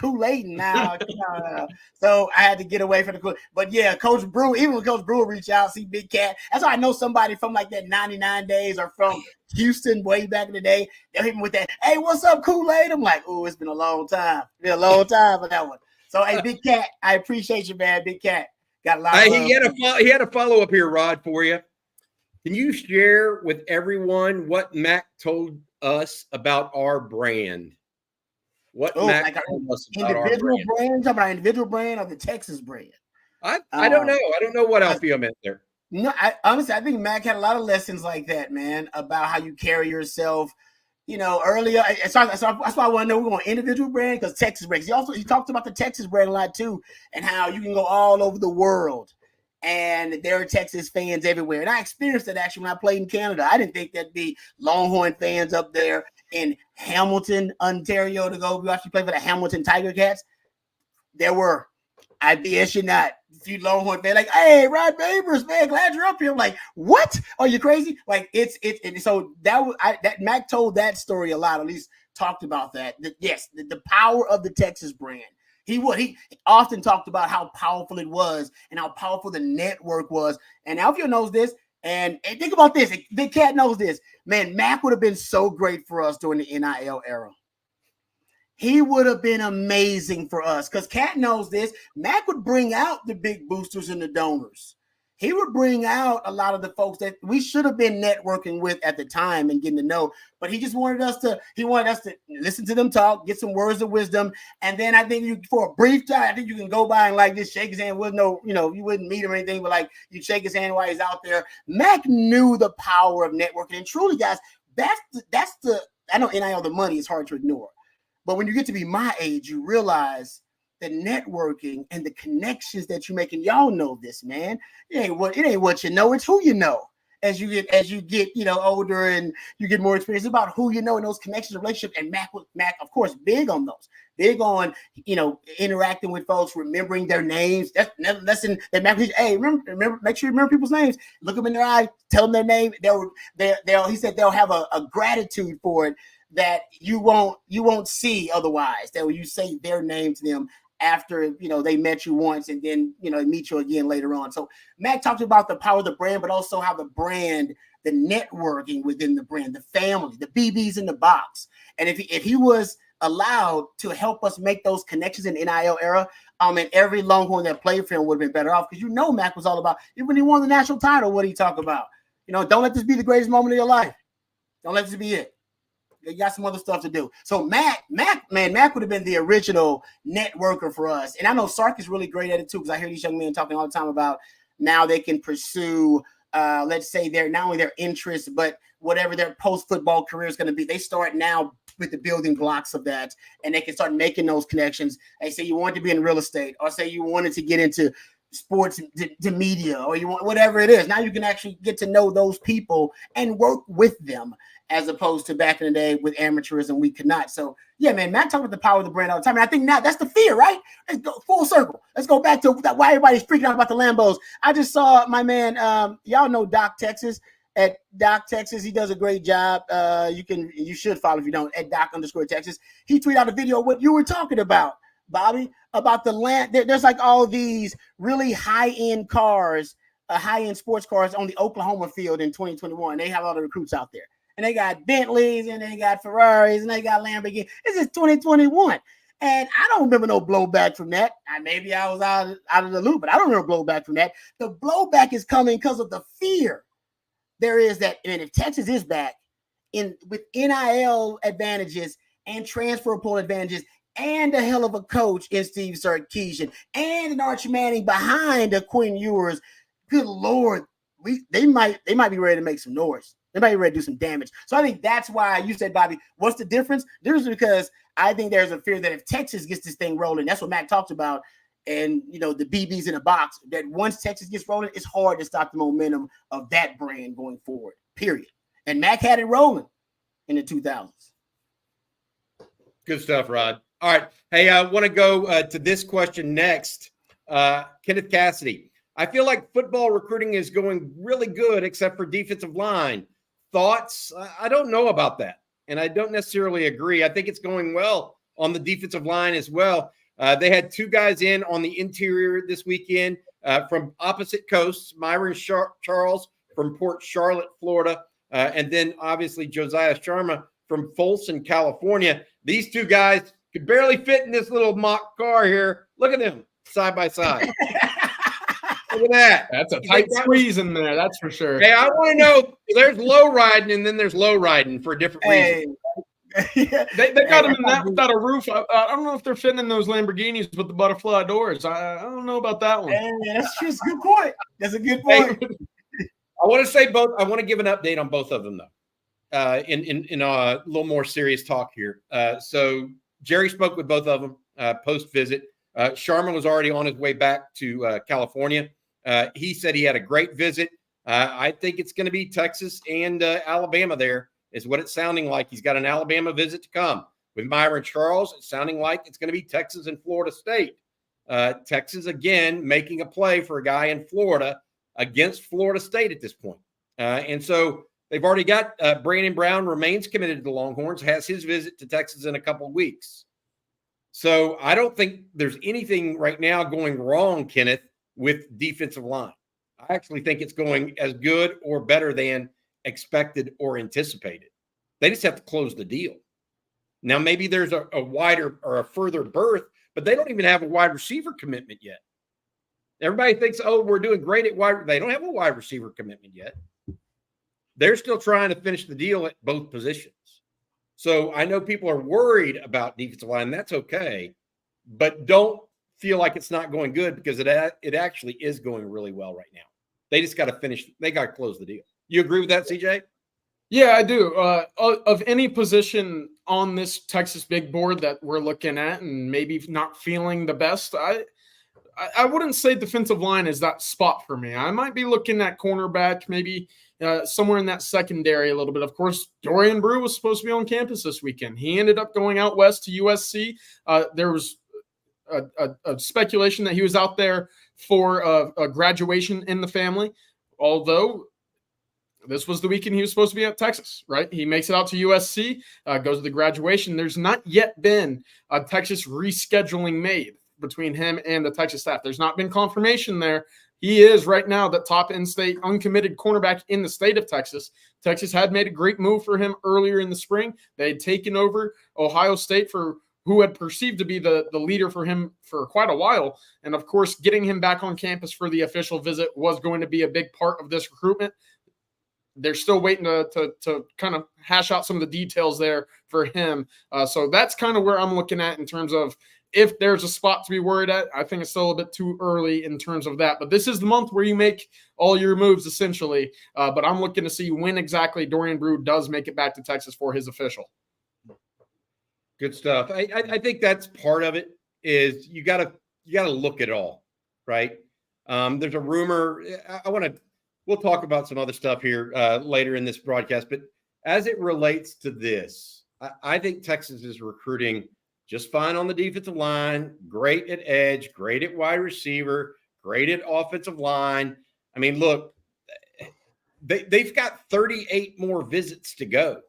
now. No. So I had to get away from the Kool-Aid. But yeah, Coach Brewer, even when Coach Brewer reached out, see Big Cat. That's why I know somebody from like that 99 days or from Houston way back in the day. They'll hit me with that. Hey, what's up, Kool-Aid? I'm like, oh, it's been a long time. It's been a long time for that one. So hey, Big Cat, I appreciate you, man. Big Cat got a lot. He had a follow up here, Rod, for you. Can you share with everyone what Mac told us about our brand? What Mac told us about our brand? Talking about individual brand or the Texas brand? I don't know. I don't know what Alfio meant there. No, honestly, I think Mac had a lot of lessons like that, man, about how you carry yourself. Earlier, that's why I want to know we're going individual brand because Texas brand. He talked about the Texas brand a lot too, and how you can go all over the world. And there are Texas fans everywhere. And I experienced that actually when I played in Canada. I didn't think there'd be Longhorn fans up there in Hamilton, Ontario to go watch you play for the Hamilton Tiger Cats. There were, I BS you not, a few Longhorn fans like, hey, Rod Babers, man, glad you're up here. I'm like, what? Are you crazy? Like and so that Mac told that story a lot, at least talked about that. Yes, the power of the Texas brand. He often talked about how powerful it was and how powerful the network was. And Alfio knows this. And think about this. Big Cat knows this. Man, Mac would have been so great for us during the NIL era. He would have been amazing for us because Cat knows this. Mac would bring out the big boosters and the donors. He would bring out a lot of the folks that we should have been networking with at the time and getting to know. But he just wanted us to listen to them talk, get some words of wisdom. And then I think for a brief time, I think you can go by and like just shake his hand with you wouldn't meet him or anything, but like you shake his hand while he's out there. Mac knew the power of networking. And truly, guys, that's the I know NIL, the money is hard to ignore. But when you get to be my age, you realize the networking and the connections that you make. And y'all know this, man. It ain't what you know, it's who you know. As you get older and you get more experience, it's about who you know and those connections, relationships. And Mac, of course, big on those. Big on interacting with folks, remembering their names. That's lesson that Mac. Hey, remember, make sure you remember people's names. Look them in their eye, tell them their name. He said they'll have a gratitude for it that you won't see otherwise. That when you say their name to them after they met you once and then meet you again later on. So Mac talked about the power of the brand, but also how the brand, the networking within the brand, the family, the BBs in the box. And if he was allowed to help us make those connections in the NIL era, and every Longhorn that played for him would have been better off, because Mac was all about, even when he won the national title, what did he talk about? Don't let this be the greatest moment of your life. Don't let this be it. You got some other stuff to do. So Mac would have been the original networker for us. And I know Sark is really great at it too, because I hear these young men talking all the time about now they can pursue, let's say, not only their interests, but whatever their post-football career is going to be. They start now with the building blocks of that, and they can start making those connections. They say you want to be in real estate, or say you wanted to get into sports to media, or you want whatever it is. Now you can actually get to know those people and work with them, as opposed to back in the day with amateurism, we could not. So yeah, man, Matt talked about the power of the brand all the time. And I think now that's the fear, right? Let's go full circle. Let's go back to why everybody's freaking out about the Lambos. I just saw my man, y'all know Doc Texas. At Doc Texas, he does a great job. You should follow if you don't, at Doc_Texas. He tweeted out a video of what you were talking about, Bobby, about the land. There's like all these really high-end cars, high-end sports cars on the Oklahoma field in 2021. They have all the recruits out there. And they got Bentleys, and they got Ferraris, and they got Lamborghini. This is 2021. And I don't remember no blowback from that. Maybe I was out of the loop, but I don't remember blowback from that. The blowback is coming because of the fear there is that, and if Texas is back with NIL advantages and transfer portal advantages and a hell of a coach in Steve Sarkisian and an Archie Manning behind a Quinn Ewers, good Lord, they might be ready to make some noise. They might be ready to do some damage. So I think that's why you said, Bobby, what's the difference? The difference is because I think there's a fear that if Texas gets this thing rolling, that's what Matt talked about, and the BBs in the box, that once Texas gets rolling, it's hard to stop the momentum of that brand going forward, period. And Mac had it rolling in the 2000s. Good stuff, Rod. All right. Hey, I want to go to this question next. Kenneth Cassidy. I feel like football recruiting is going really good, except for defensive line. Thoughts? I don't know about that, and I don't necessarily agree. I think it's going well on the defensive line as well. They had two guys in on the interior this weekend from opposite coasts, Myron Charles from Port Charlotte, Florida, and then obviously Josiah Sharma from Folsom, California. These two guys could barely fit in this little mock car here. Look at them side by side. Look at that. That's a tight squeeze in there, that's for sure. Hey, I want to know, there's low riding and then there's low riding for different reasons. They got them in that without a roof. I don't know if they're fitting in those Lamborghinis with the butterfly doors. I don't know about that one. That's just a good point. That's a good point. Hey, I want to say both. I want to give an update on both of them, though, in a little more serious talk here. So Jerry spoke with both of them post-visit. Sharma was already on his way back to California. He said he had a great visit. I think it's going to be Texas and Alabama there is what it's sounding like. He's got an Alabama visit to come. With Myron Charles, it's sounding like it's going to be Texas and Florida State. Texas, again, making a play for a guy in Florida against Florida State at this point. And so they've already got Brandon Brown remains committed to the Longhorns, has his visit to Texas in a couple of weeks. So I don't think there's anything right now going wrong, Kenneth, with defensive line. I actually think it's going as good or better than expected or anticipated. They just have to close the deal. Now, maybe there's a wider or a further berth, but they don't even have a wide receiver commitment yet. Everybody thinks, oh, we're doing great at wide. They don't have a wide receiver commitment yet. They're still trying to finish the deal at both positions. So I know people are worried about defensive line. That's okay, but don't feel like it's not going good, because it actually is going really well right now. They just got to finish. They got to close the deal. You agree with that, CJ? Yeah, I do. Of any position on this Texas big board that we're looking at and maybe not feeling the best, I wouldn't say defensive line is that spot for me. I might be looking at cornerback, maybe somewhere in that secondary a little bit. Of course, Dorian Brew was supposed to be on campus this weekend. He ended up going out west to USC. There was a speculation that he was out there for a graduation in the family, although this was the weekend he was supposed to be at Texas, right? He makes it out to USC, goes to the graduation. There's not yet been a Texas rescheduling made between him and the Texas staff. There's not been confirmation there. He is right now the top in-state uncommitted cornerback in the state of Texas. Texas had made a great move for him earlier in the spring. They had taken over Ohio State, for who had perceived to be the leader for him for quite a while. And of course, getting him back on campus for the official visit was going to be a big part of this recruitment. They're still waiting to kind of hash out some of the details there for him. So that's kind of where I'm looking at in terms of if there's a spot to be worried at. I think it's still a bit too early in terms of that. But this is the month where you make all your moves, essentially. But I'm looking to see when exactly Dorian Brew does make it back to Texas for his official. Good stuff. I think that's part of it. Is you gotta look at it all, right? There's a rumor. We'll talk about some other stuff here later in this broadcast, but as it relates to this, I think Texas is recruiting just fine on the defensive line, great at edge, great at wide receiver, great at offensive line. I mean, look, they've got 38 more visits to go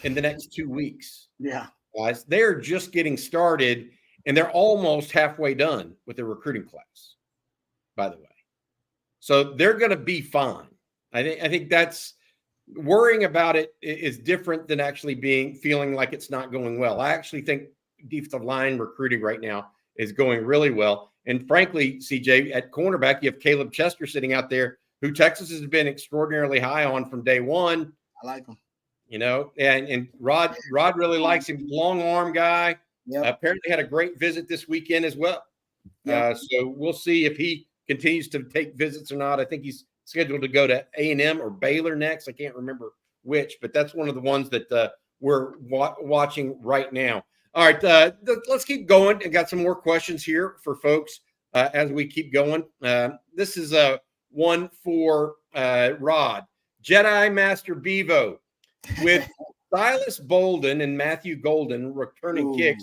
in the next 2 weeks. Yeah. Guys, they're just getting started, and they're almost halfway done with the recruiting class, by the way. So they're going to be fine. I think that's worrying about it is different than actually feeling like it's not going well. I actually think defensive line recruiting right now is going really well. And frankly, CJ, at cornerback, you have Caleb Chester sitting out there, who Texas has been extraordinarily high on from day one. I like him. You know, and Rod really likes him. Long arm guy. Yep. Apparently had a great visit this weekend as well. Yep. So we'll see if he continues to take visits or not. I think he's scheduled to go to A&M or Baylor next. I can't remember which, but that's one of the ones that we're watching right now. All right, let's keep going. I got some more questions here for folks as we keep going. This is one for Rod. Jedi Master Bevo. With Silas Bolden and Matthew Golden returning kicks,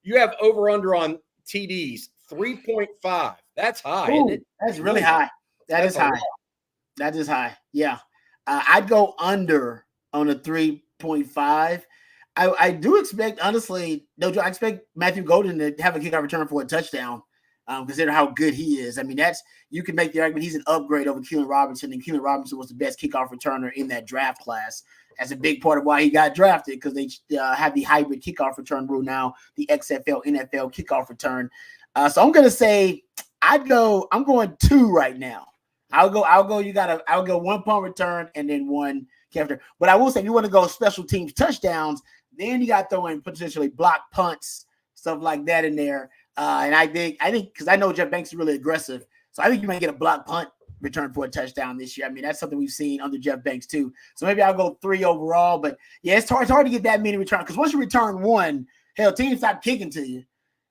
you have over-under on TDs, 3.5. That's high, isn't it? That's really high. That's high. That is high. Yeah. I'd go under on a 3.5. I do expect, honestly, I expect Matthew Golden to have a kickoff return for a touchdown, considering how good he is. I mean, you can make the argument he's an upgrade over Keelan Robinson, and Keelan Robinson was the best kickoff returner in that draft class. That's a big part of why he got drafted, because they have the hybrid kickoff return rule now, the XFL, NFL kickoff return. So I'm going to say I'm going 2 right now. I'll go 1 punt return and then 1 kickoff return. But I will say, if you want to go special teams touchdowns, then you got to throw in potentially block punts, stuff like that in there. And I think because I know Jeff Banks is really aggressive, so I think you might get a block punt return for a touchdown this year. I mean, that's something we've seen under Jeff Banks too. So maybe I'll go 3 overall. But yeah, it's hard to get that many returns, because once you return 1, hell, teams stop kicking to you,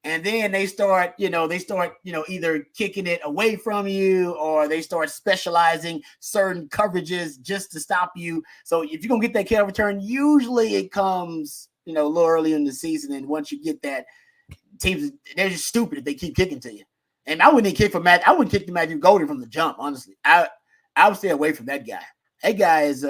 and then they start either kicking it away from you, or they start specializing certain coverages just to stop you. So if you're gonna get that kickoff return, usually it comes a little early in the season, and once you get that, teams, they're just stupid if they keep kicking to you. And I wouldn't kick to Matthew Golden from the jump, honestly. I would stay away from that guy. That guy is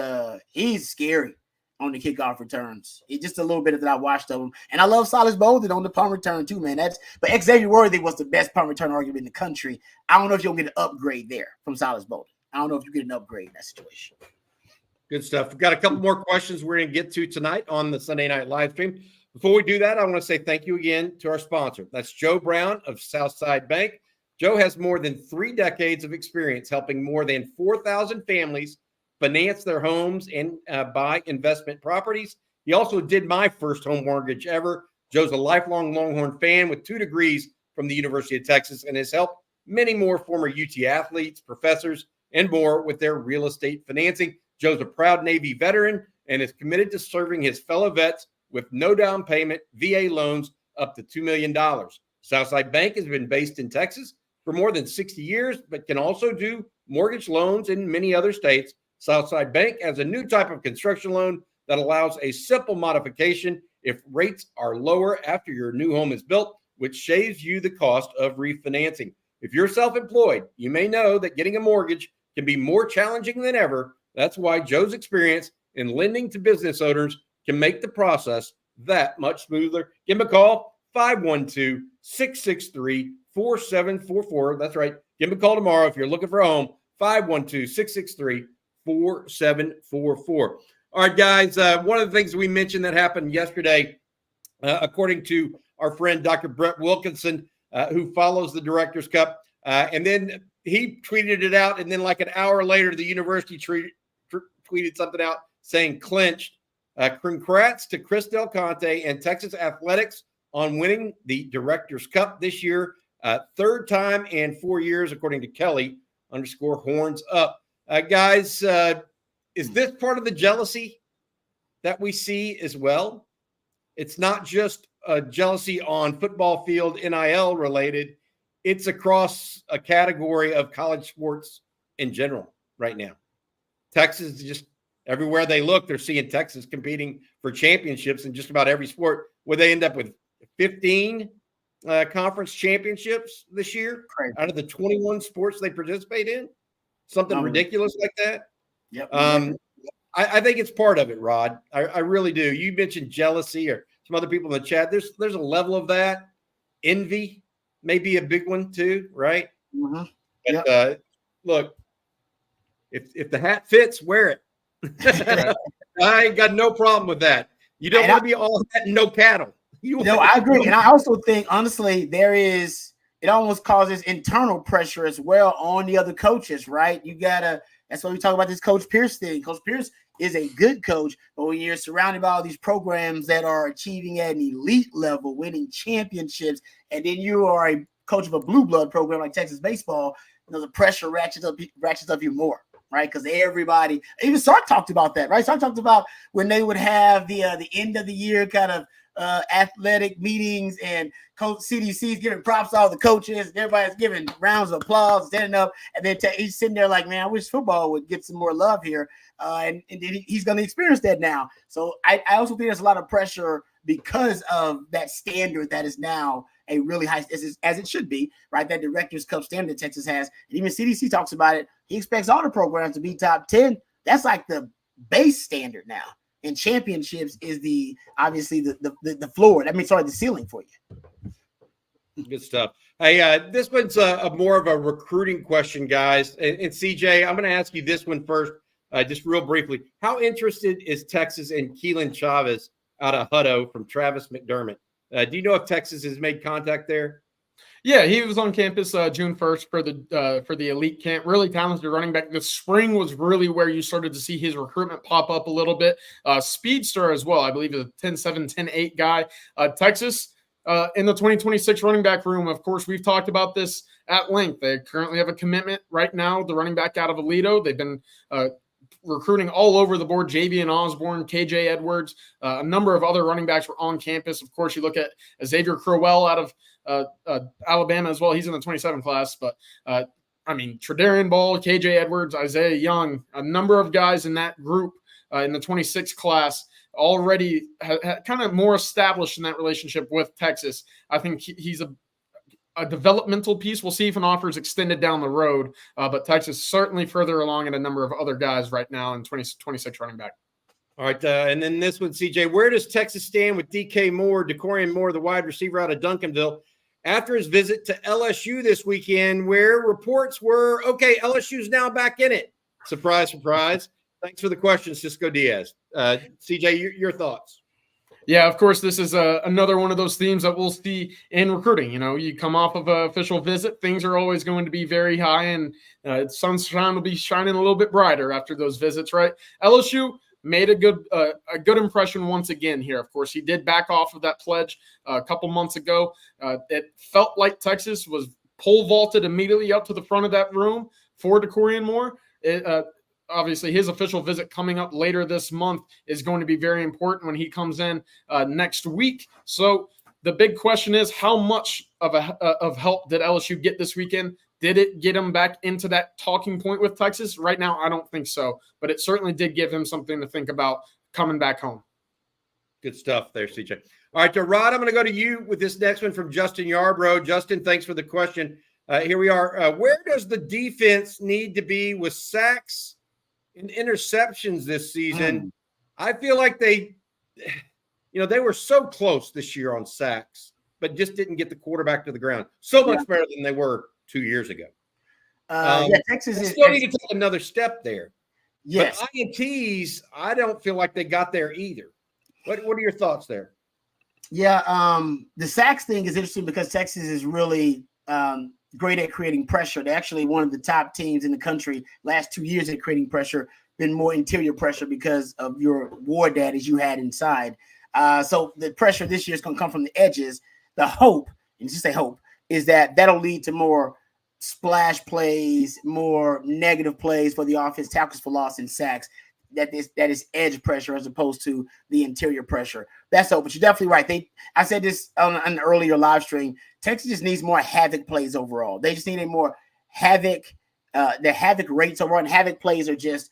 he's scary on the kickoff returns. It's just a little bit that I watched of him. And I love Silas Bolden on the punt return too, man. But Xavier Worthy was the best punt return argument in the country. I don't know if you'll get an upgrade there from Silas Bolden. I don't know if you get an upgrade in that situation. Good stuff. We've got a couple more questions we're going to get to tonight on the Sunday night live stream. Before we do that, I want to say thank you again to our sponsor. That's Joe Brown of Southside Bank. Joe has more than 3 decades of experience helping more than 4,000 families finance their homes and buy investment properties. He also did my first home mortgage ever. Joe's a lifelong Longhorn fan with 2 degrees from the University of Texas, and has helped many more former UT athletes, professors, and more with their real estate financing. Joe's a proud Navy veteran and is committed to serving his fellow vets with no down payment VA loans up to $2 million. Southside Bank has been based in Texas for more than 60 years, but can also do mortgage loans in many other states. Southside Bank has a new type of construction loan that allows a simple modification if rates are lower after your new home is built, which saves you the cost of refinancing. If you're self-employed, you may know that getting a mortgage can be more challenging than ever. That's why Joe's experience in lending to business owners can make the process that much smoother. Give him a call, 512-663-4744. That's right. Give him a call tomorrow if you're looking for a home, 512-663-4744. All right, guys, one of the things we mentioned that happened yesterday, according to our friend Dr. Brett Wilkinson, who follows the Directors Cup, and then he tweeted it out, and then like an hour later, the university tweeted something out saying clinched. Congrats to Chris Del Conte and Texas Athletics on winning the Directors Cup this year, third time in 4 years, according to Kelly _horns up. Guys, is this part of the jealousy that we see as well? It's not just a jealousy on football field, NIL related. It's across a category of college sports in general right now. Texas, just everywhere they look, they're seeing Texas competing for championships in just about every sport. Would they end up with 15 conference championships this year out of the 21 sports they participate in? Something ridiculous like that? Yep. I think it's part of it, Rod. I really do. You mentioned jealousy, or some other people in the chat. There's a level of that. Envy may be a big one too, right? Mm-hmm. But Yep. Look, if the hat fits, wear it. I ain't got no problem with that. You don't want to be all hat and no cattle. I agree. And I also think, honestly, it almost causes internal pressure as well on the other coaches, right? That's why we talk about this Coach Pierce thing. Coach Pierce is a good coach, but when you're surrounded by all these programs that are achieving at an elite level, winning championships, and then you are a coach of a blue blood program like Texas baseball, the pressure ratchets up even more, right? Because everybody, even Sark talked about that, right? Sark talked about when they would have the end of the year kind of athletic meetings, and Coach CDC's giving props to all the coaches, and everybody's giving rounds of applause, standing up, and then he's sitting there like, man, I wish football would get some more love here, and he's going to experience that now. So I also think there's a lot of pressure because of that standard that is now a really high, as it should be, right? That Directors Cup standard that Texas has, and even CDC talks about it. He expects all the programs to be top 10. That's like the base standard now. And championships is obviously the floor. The ceiling for you. Good stuff. Hey, this one's a more of a recruiting question, guys. And CJ, I'm going to ask you this one first, just real briefly. How interested is Texas in Keelan Chavez out of Hutto from Travis McDermott? Do you know if Texas has made contact there? Yeah, he was on campus June 1st for the elite camp. Really talented running back. The spring was really where you started to see his recruitment pop up a little bit. Speedster as well. I believe a 10-7, 10-8 guy. Texas in the 2026 running back room. Of course, we've talked about this at length. They currently have a commitment right now. The running back out of Aledo. They've been recruiting all over the board. Javian Osborne, KJ Edwards, a number of other running backs were on campus. Of course, you look at Xavier Crowell out of Alabama as well. He's in the 27 class, but Tredarian Ball, KJ Edwards, Isaiah Young, a number of guys in that group in the 26 class already kind of more established in that relationship with Texas. I think he's a developmental piece. We'll see if an offer is extended down the road, but Texas certainly further along in a number of other guys right now in 2026 running back. All right, and then this one, CJ, where does Texas stand with DK Moore, DeCorian Moore, the wide receiver out of Duncanville, after his visit to LSU this weekend, where reports were, okay, LSU's now back in it. Surprise, surprise. Thanks for the question, Cisco Diaz. CJ, your thoughts? Yeah, of course, this is another one of those themes that we'll see in recruiting. You come off of an official visit, things are always going to be very high, and sunshine will be shining a little bit brighter after those visits, right? LSU made a good impression once again here. Of course, he did back off of that pledge a couple months ago. It felt like Texas was pole vaulted immediately up to the front of that room for DeCorian Moore. obviously his official visit coming up later this month is going to be very important when he comes in next week. So the big question is, how much of help did LSU get this weekend? Did it get him back into that talking point with Texas? Right now, I don't think so, but it certainly did give him something to think about coming back home. Good stuff there, CJ. All right, Rod, I'm going to go to you with this next one from Justin Yarbrough. Justin, thanks for the question. Here we are. Where does the defense need to be with sacks and interceptions this season? I feel like they were so close this year on sacks, but just didn't get the quarterback to the ground. So much better than they were 2 years ago. Texas is still need to take another step there. Yes. But INTs, I don't feel like they got there either. What are your thoughts there? Yeah, the sacks thing is interesting because Texas is really great at creating pressure. They're actually one of the top teams in the country last 2 years at creating pressure, been more interior pressure because of your war daddies you had inside. So the pressure this year is going to come from the edges. The hope, and just say hope, is that that'll lead to more splash plays, more negative plays for the offense, tackles for loss, and sacks. That is edge pressure as opposed to the interior pressure. That's so, but you're definitely right. I said this on an earlier live stream. Texas just needs more havoc plays overall. They just need a more havoc. The havoc rates overall, and havoc plays are just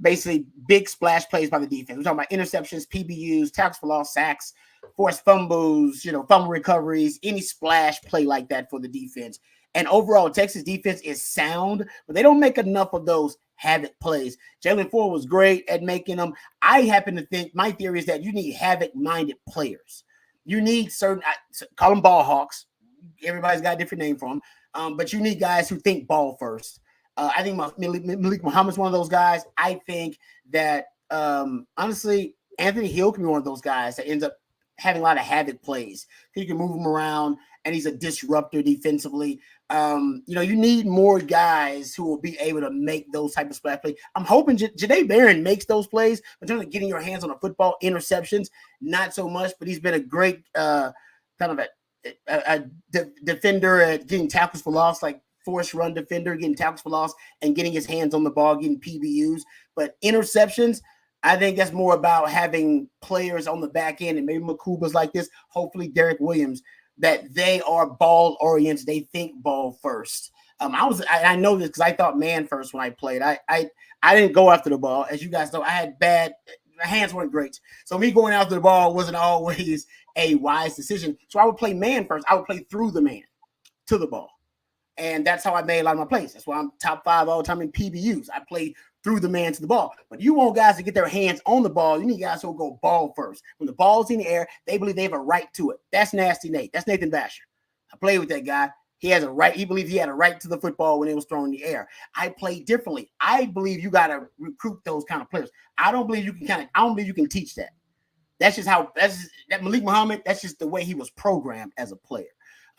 basically big splash plays by the defense. We're talking about interceptions, PBUs, tackles for loss, sacks, forced fumbles, fumble recoveries, any splash play like that for the defense. And overall, Texas defense is sound, but they don't make enough of those havoc plays. Jalen Ford was great at making them. I happen to think my theory is that you need havoc-minded players. You need certain, call them ball hawks. Everybody's got a different name for them, but you need guys who think ball first. I think Malik Muhammad's one of those guys. I think that honestly, Anthony Hill can be one of those guys that ends up having a lot of havoc plays. He can move them around, and he's a disruptor defensively. You need more guys who will be able to make those type of splash plays. I'm hoping Janae Barron makes those plays, but in terms of getting your hands on a football, interceptions, not so much. But he's been a great kind of a defender at getting tackles for loss, like force run defender, getting tackles for loss and getting his hands on the ball, getting PBUs. But interceptions, I think that's more about having players on the back end, and maybe Makuba's like this, hopefully Derek Williams, that they are ball oriented. They think ball first. I know this because I thought man first when I played. I didn't go after the ball. As you guys know, I had my hands weren't great. So me going after the ball wasn't always a wise decision. So I would play man first. I would play through the man to the ball. And that's how I made a lot of my plays. That's why I'm top 5 all the time in PBUs. I play through the man to the ball. But you want guys to get their hands on the ball. You need guys who will go ball first. When the ball's in the air, they believe they have a right to it. That's Nasty Nate. That's Nathan Basher. I played with that guy. He has a right. He believes he had a right to the football when it was thrown in the air. I play differently. I believe you got to recruit those kind of players. I don't believe you can teach that. That's just that Malik Muhammad, that's just the way he was programmed as a player.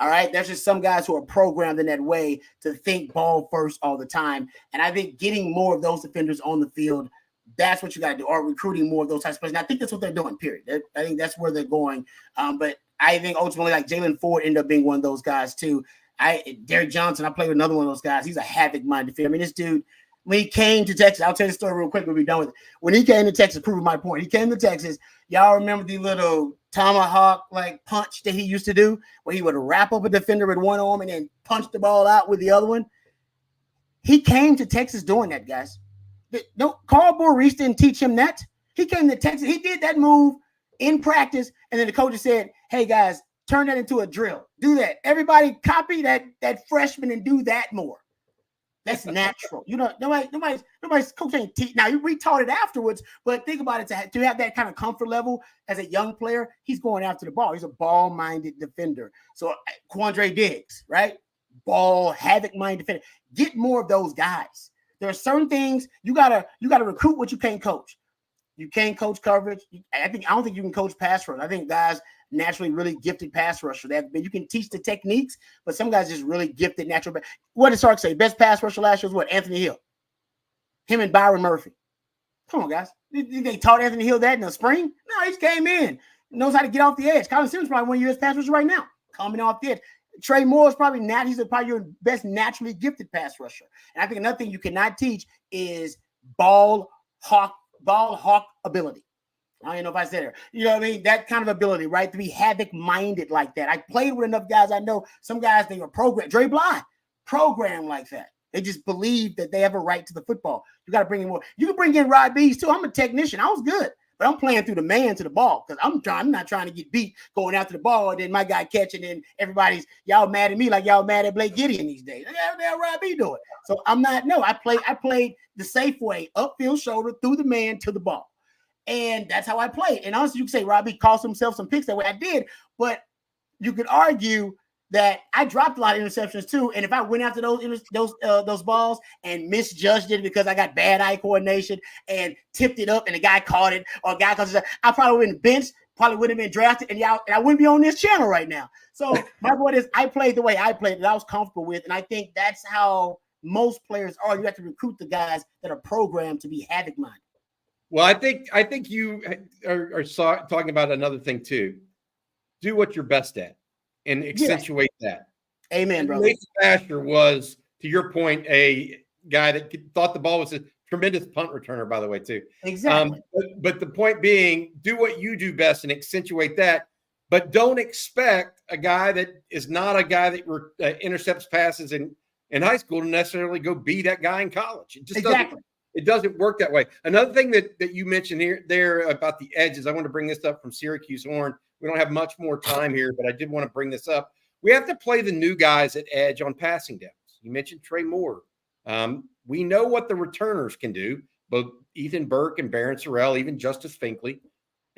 All right. There's just some guys who are programmed in that way to think ball first all the time. And I think getting more of those defenders on the field, that's what you got to do, or recruiting more of those types of players. And I think that's what they're doing, period. I think that's where they're going. But I think ultimately, like Jalen Ford ended up being one of those guys too. Derek Johnson, I played with another one of those guys. He's a havoc-minded defender. I mean, this dude, when he came to Texas, I'll tell you the story real quick. We'll be done with it. When he came to Texas, proving my point, he came to Texas. Y'all remember the little tomahawk like punch that he used to do, where he would wrap up a defender with one arm and then punch the ball out with the other one? He came to Texas doing that, guys. Carl Boris didn't teach him that. He came to Texas. He did that move in practice, and then the coach said, "Hey guys, turn that into a drill. Do that. Everybody copy that freshman and do that more." That's natural. Nobody's coach ain't teach. Now you retaught it afterwards, but think about it, to have that kind of comfort level as a young player, he's going after the ball. He's a ball-minded defender. So Quandre Diggs, right? Ball, havoc-minded defender. Get more of those guys. There are certain things you gotta recruit what you can't coach. You can't coach coverage. I don't think you can coach pass rush. I think guys naturally really gifted pass rusher. You can teach the techniques, but some guys just really gifted natural. What did Sark say? Best pass rusher last year was what? Anthony Hill. Him and Byron Murphy. Come on, guys. They taught Anthony Hill that in the spring? No, he just came in. Knows how to get off the edge. Colin Simmons probably one of your best pass rushers right now, coming off the edge. Trey Moore is probably your best naturally gifted pass rusher. And I think another thing you cannot teach is ball hawk ability. I don't even know if I said it. You know what I mean? That kind of ability, right? To be havoc-minded like that. I played with enough guys. I know some guys, they were programmed. Dre Bly, programmed like that. They just believe that they have a right to the football. You got to bring in more. You can bring in Rod Bees, too. I'm a technician. I was good. But I'm playing through the man to the ball because I'm not trying to get beat going after the ball, and then my guy catching, and everybody's y'all mad at me like y'all mad at Blake Gideon these days. How the hell Rod B doing? So I'm not. No, I played the safe way, upfield shoulder through the man to the ball, and that's how I played. And honestly, you can say Rod B cost himself some picks that way. I did, but you could argue that I dropped a lot of interceptions too. And if I went after those balls and misjudged it because I got bad eye coordination and tipped it up and the guy caught it, or a guy caught it, I probably wouldn't have been benched, probably wouldn't have been drafted, and I wouldn't be on this channel right now. So my point is, I played the way I played that I was comfortable with, and I think that's how most players are. You have to recruit the guys that are programmed to be havoc-minded. Well, I think you are talking about another thing too. Do what you're best at and accentuate that. Amen, brother. Nathan Asher was, to your point, a guy that thought the ball was a tremendous punt returner, by the way, too. Exactly. But the point being, do what you do best and accentuate that. But don't expect a guy that is not a guy that intercepts passes in high school to necessarily go be that guy in college. It just doesn't work that way. Another thing that you mentioned there about the edges, I want to bring this up from Syracuse Horn. We don't have much more time here, but I did want to bring this up. We have to play the new guys at edge on passing downs. You mentioned Trey Moore. We know what the returners can do, both Ethan Burke and Barron Sorrell, even Justice Finkley,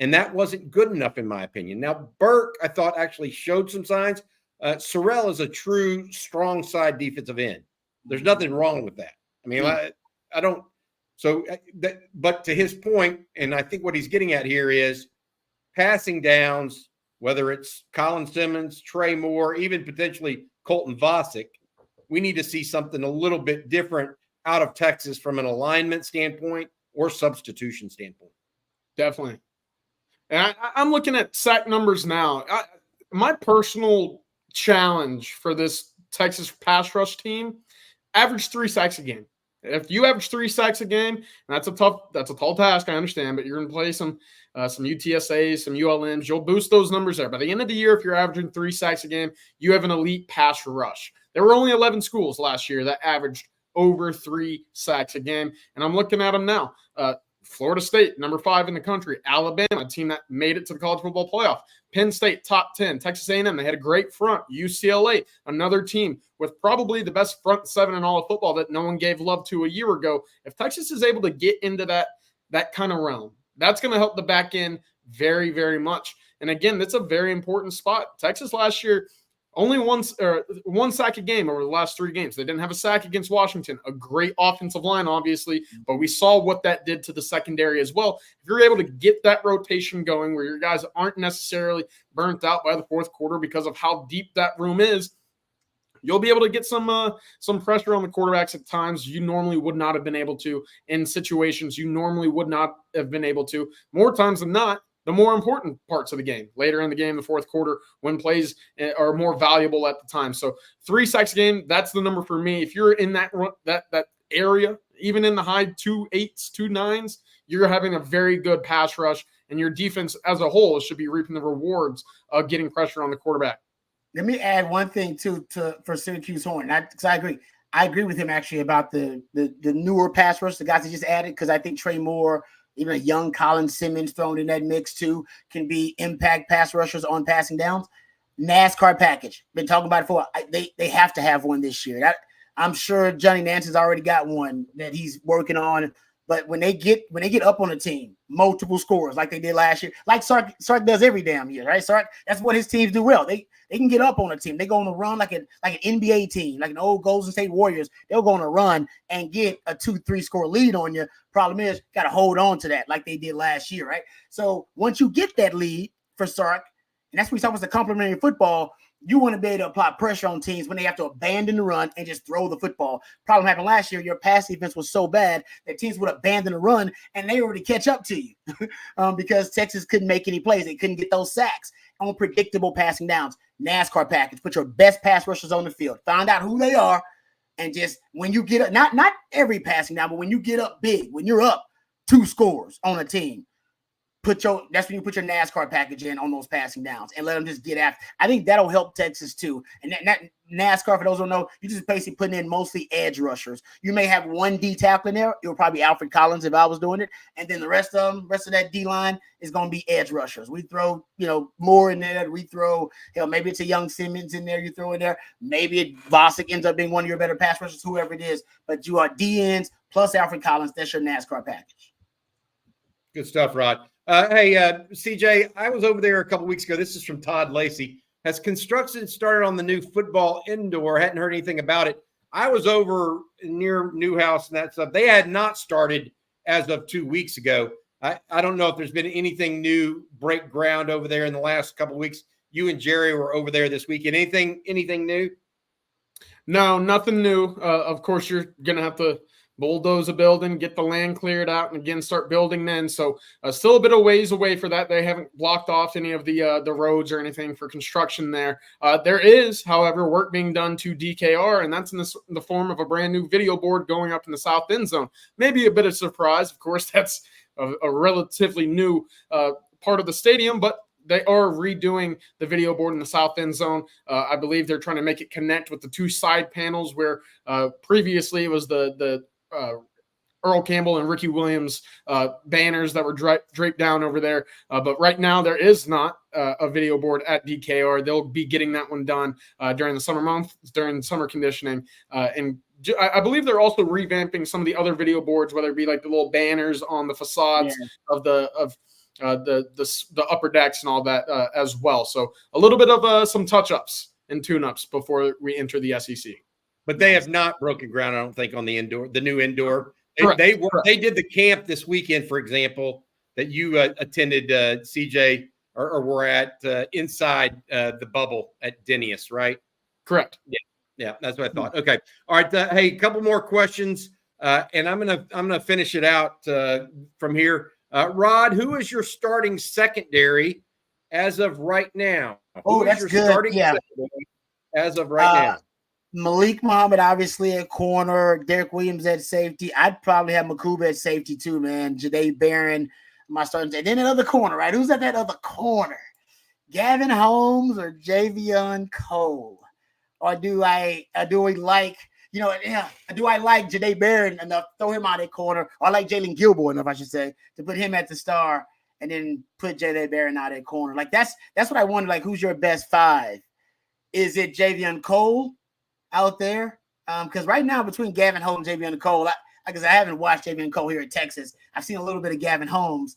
and that wasn't good enough in my opinion. Now, Burke, I thought, actually showed some signs. Sorrell is a true strong side defensive end. There's nothing wrong with that. I mean, I don't – so – but to his point, and I think what he's getting at here is passing downs, whether it's Colin Simmons, Trey Moore, even potentially Colton Vosick, we need to see something a little bit different out of Texas from an alignment standpoint or substitution standpoint. Definitely. And I'm looking at sack numbers now. My personal challenge for this Texas pass rush team, average 3 sacks a game. If you average 3 sacks a game, that's a tall task, I understand, but you're going to play some UTSAs, some ULMs. You'll boost those numbers there. By the end of the year, if you're averaging 3 sacks a game, you have an elite pass rush. There were only 11 schools last year that averaged over 3 sacks a game, and I'm looking at them now. Florida State, number 5 in the country. Alabama, a team that made it to the college football playoff. Penn State, top 10. Texas A&M, they had a great front. UCLA, another team with probably the best front 7 in all of football that no one gave love to a year ago. If Texas is able to get into that kind of realm, that's going to help the back end very, very much. And again, that's a very important spot. Texas last year, only one sack a game over the last 3 games. They didn't have a sack against Washington, a great offensive line, obviously, but we saw what that did to the secondary as well. If you're able to get that rotation going where your guys aren't necessarily burnt out by the fourth quarter because of how deep that room is, you'll be able to get some pressure on the quarterbacks at times you normally would not have been able to, in situations you normally would not have been able to. More times than not, the more important parts of the game, later in the game, the fourth quarter, when plays are more valuable at the time. So 3 sacks a game, that's the number for me. If you're in that area, even in the high 2 8s, 2 9s, you're having a very good pass rush, and your defense as a whole should be reaping the rewards of getting pressure on the quarterback. Let me add one thing for Syracuse Horn, because I agree. I agree with him actually about the newer pass rush, the guys that just added, because I think Trey Moore, even a young Colin Simmons thrown in that mix too, can be impact pass rushers on passing downs. NASCAR package. Been talking about it before. They have to have one this year. I'm sure Johnny Nance has already got one that he's working on. But when they get up on a team, multiple scores like they did last year, like Sark does every damn year, right? Sark, that's what his teams do well. They can get up on a team. They go on a run like an NBA team, like an old Golden State Warriors. They'll go on a run and get a 2-3 score lead on you. Problem is, got to hold on to that like they did last year, right? So once you get that lead for Sark, and that's what he's talking about, the complementary football, you want to be able to apply pressure on teams when they have to abandon the run and just throw the football. Problem happened last year. Your pass defense was so bad that teams would abandon the run, and they were to catch up to you because Texas couldn't make any plays. They couldn't get those sacks on predictable passing downs. NASCAR package. Put your best pass rushers on the field. Find out who they are. and just when you get up, not every passing down, but when you get up big, when you're up 2 scores on a team, that's when you put your NASCAR package in on those passing downs and let them just get after. I think that'll help Texas too. And that NASCAR, for those who don't know, you just basically putting in mostly edge rushers. You may have 1 D tackle in there. It will probably be Alfred Collins if I was doing it. And then the rest of that D line is going to be edge rushers. We throw, more in there. We throw, maybe it's a young Simmons in there. You throw in there. Maybe Vosick ends up being one of your better pass rushers, whoever it is. But you are D ends plus Alfred Collins. That's your NASCAR package. Good stuff, Rod. Hey, CJ, I was over there a couple weeks ago. This is from Todd Lacey. Has construction started on the new football indoor? Hadn't heard anything about it. I was over near Newhouse and that stuff. They had not started as of 2 weeks ago. I don't know if there's been anything new break ground over there in the last couple of weeks. You and Jerry were over there this weekend. Anything new? No, nothing new. Of course, you're going to have to bulldoze a building, get the land cleared out, and again start building then. So still a bit of ways away for that. They haven't blocked off any of the roads or anything for construction there. There is, however, work being done to DKR, and that's in the form of a brand new video board going up in the south end zone. Maybe a bit of surprise. Of course, that's a relatively new part of the stadium, but they are redoing the video board in the south end zone. I believe they're trying to make it connect with the 2 side panels where previously it was the Earl Campbell and Ricky Williams banners that were draped down over there. But right now there is not a video board at DKR. They'll be getting that one done during the summer months, during summer conditioning. And I believe they're also revamping some of the other video boards, whether it be like the little banners on the facades of the upper decks and all that as well. So a little bit of some touch-ups and tune-ups before we enter the SEC. But they have not broken ground, I don't think, on the new indoor. Correct. They did the camp this weekend, for example, that you attended, CJ, or were at inside the bubble at Denny's, right? Correct. Yeah, that's what I thought. Okay, all right. Hey, a couple more questions, and I'm gonna finish it out from here. Rod, who is your starting secondary as of right now? Oh, that's good. Yeah. As of right now. Malik Muhammad, obviously at corner. Derek Williams at safety. I'd probably have Makuba at safety too, man. Jade Barron, my starting. And then another corner, right? Who's at that other corner? Gavin Holmes or Javion Cole? Or do I like Jade Barron enough to throw him out at corner? Or I like Jalen Gilmore enough, I should say, to put him at the star and then put Jade Barron out at corner. Like that's what I wonder. Like, who's your best 5? Is it Javion Cole out there? Because right now between Gavin Holmes and Javion Cole, I haven't watched Javion Cole here at Texas. I've seen a little bit of Gavin Holmes.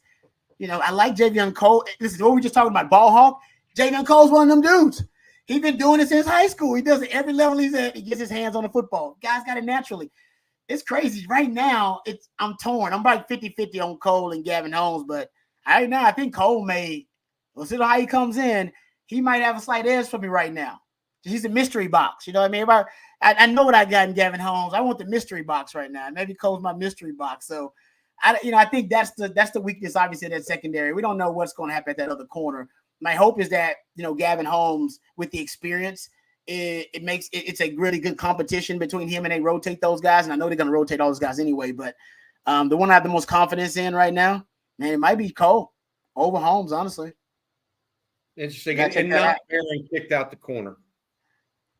I like Javion Cole. This is what we were just talking about, ball hawk. Javion Cole's one of them dudes. He's been doing it since high school. He does it every level he's at. He gets his hands on the football. Guy's got it naturally. It's crazy. Right now, I'm torn. I'm like 50-50 on Cole and Gavin Holmes, but right now I think Cole we'll see how he comes in. He might have a slight edge for me right now. He's a mystery box. You know what I mean? I know what I got in Gavin Holmes. I want the mystery box right now. Maybe Cole's my mystery box. So, I think that's the weakness, obviously, in that secondary. We don't know what's going to happen at that other corner. My hope is that, Gavin Holmes, with the experience, it's a really good competition between him and they rotate those guys. And I know they're going to rotate all those guys anyway. But the one I have the most confidence in right now, man, it might be Cole over Holmes, honestly. Interesting. And not Barron kicked out the corner.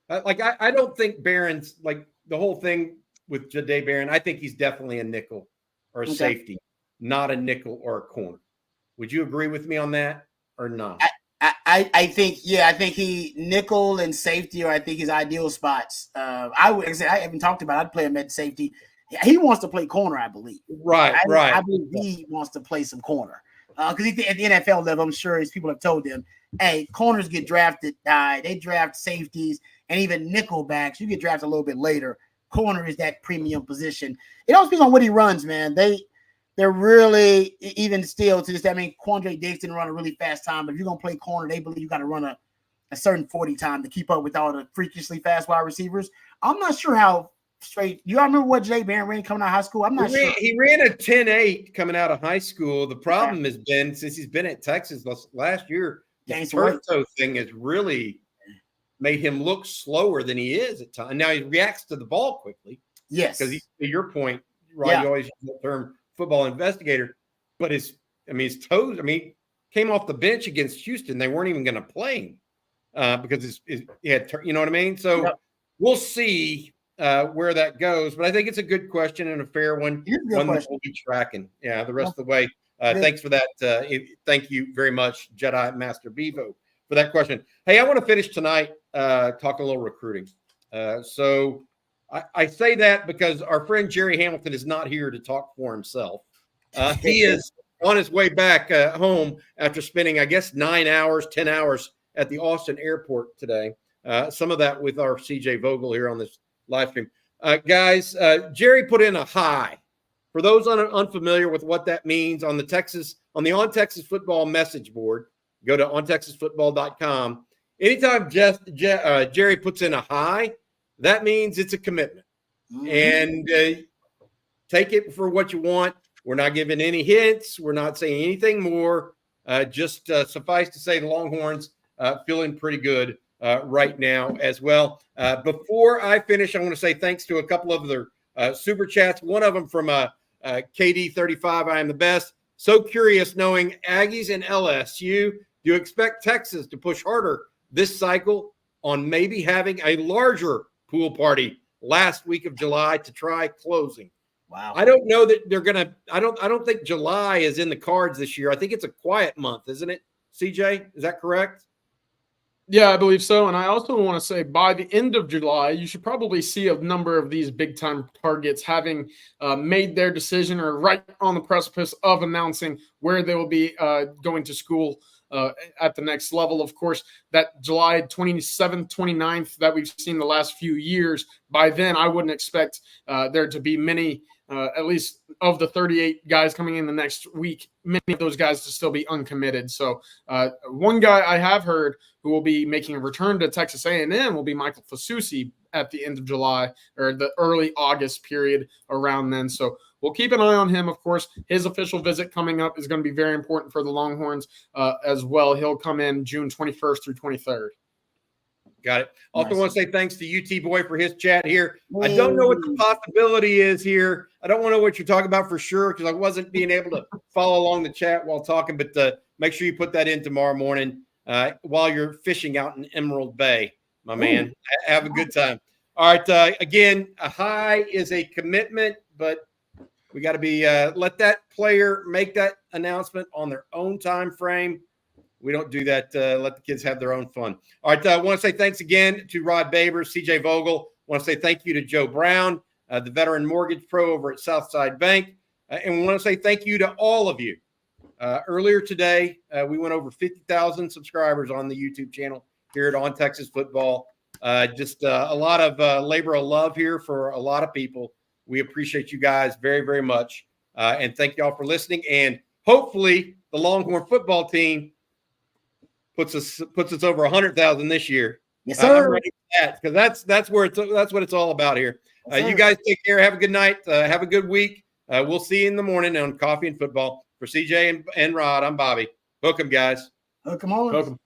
I don't think Barron's like the whole thing with Jade Barron. I think he's definitely a nickel or a safety, not a nickel or a corner. Would you agree with me on that or not? I think he nickel and safety are, I think, his ideal spots. I haven't talked about I'd play him at safety. He wants to play corner, I believe. Right. I believe he wants to play some corner. Because at the NFL level, I'm sure his people have told him, hey, corners get drafted high. They draft safeties and even nickel backs. You get drafted a little bit later. Corner is that premium position. It all depends on what he runs, man. They're really, even still to this day, I mean, Quandre Diggs didn't run a really fast time, but if you're going to play corner, they believe you got to run a certain 40 time to keep up with all the freakishly fast wide receivers. I'm not sure how straight. You all remember what Jade Barron ran coming out of high school? I'm not sure. He ran a 10.8 coming out of high school. The problem has been, since he's been at Texas last year, the turf toe thing is really made him look slower than he is at times. Now he reacts to the ball quickly. Yes. Because to your point, right? Yeah. You always use the term football investigator, but his toes. Came off the bench against Houston. They weren't even going to play him because he had, you know what I mean? So we'll see where that goes. But I think it's a good question and a fair one. One that we'll be tracking. Yeah, the rest of the way. Thanks for that. Thank you very much, Jedi Master Bevo, for that question. Hey, I want to finish tonight talking a little recruiting. So I say that because our friend Jerry Hamilton is not here to talk for himself. He is on his way back home after spending, I guess, 10 hours at the Austin airport today. Some of that with our CJ Vogel here on this live stream. Guys, Jerry put in a high. For those unfamiliar with what that means, on the On Texas Football message board, go to ontexasfootball.com. Anytime Jerry puts in a high, that means it's a commitment. Mm-hmm. And take it for what you want. We're not giving any hints. We're not saying anything more. Just suffice to say the Longhorns feeling pretty good right now as well. Before I finish, I want to say thanks to a couple of other super chats. One of them from KD35, I am the best. So curious knowing Aggies and LSU. Do you expect Texas to push harder this cycle on maybe having a larger pool party last week of July to try closing? Wow. I don't know that they're going to – I don't think July is in the cards this year. I think it's a quiet month, isn't it, CJ? Is that correct? Yeah, I believe so. And I also want to say by the end of July, you should probably see a number of these big-time targets having made their decision or right on the precipice of announcing where they will be going to school at the next level. Of course, that July 27th, 29th that we've seen the last few years, by then I wouldn't expect there to be many at least of the 38 guys coming in the next week, many of those guys to still be uncommitted. So one guy I have heard who will be making a return to Texas A&M will be Michael Fasusi at the end of July or the early August period around then. So we'll keep an eye on him. Of course, his official visit coming up is going to be very important for the Longhorns as well. He'll come in June 21st through 23rd. Got it. Also want to say thanks to UT Boy for his chat here. I don't know what the possibility is here. I don't want to know what you're talking about for sure because I wasn't being able to follow along the chat while talking, but make sure you put that in tomorrow morning while you're fishing out in Emerald Bay, my man. Have a good time. All right. Again, a high is a commitment, but we got to be let that player make that announcement on their own time frame. We don't do that. Let the kids have their own fun. All right. I want to say thanks again to Rod Baber, CJ Vogel. I want to say thank you to Joe Brown, the veteran mortgage pro over at Southside Bank. And we want to say thank you to all of you. Earlier today, we went over 50,000 subscribers on the YouTube channel here at On Texas Football. Just a lot of labor of love here for a lot of people. We appreciate you guys very, very much. And thank y'all for listening. And hopefully the Longhorn football team puts us over 100,000 this year. Yes, sir. I'm ready for that because that's what it's all about here. You guys take care. Have a good night. Have a good week. We'll see you in the morning on Coffee and Football. For CJ and Rod, I'm Bobby. Hook 'em, guys. Hook 'em on. Hook 'em.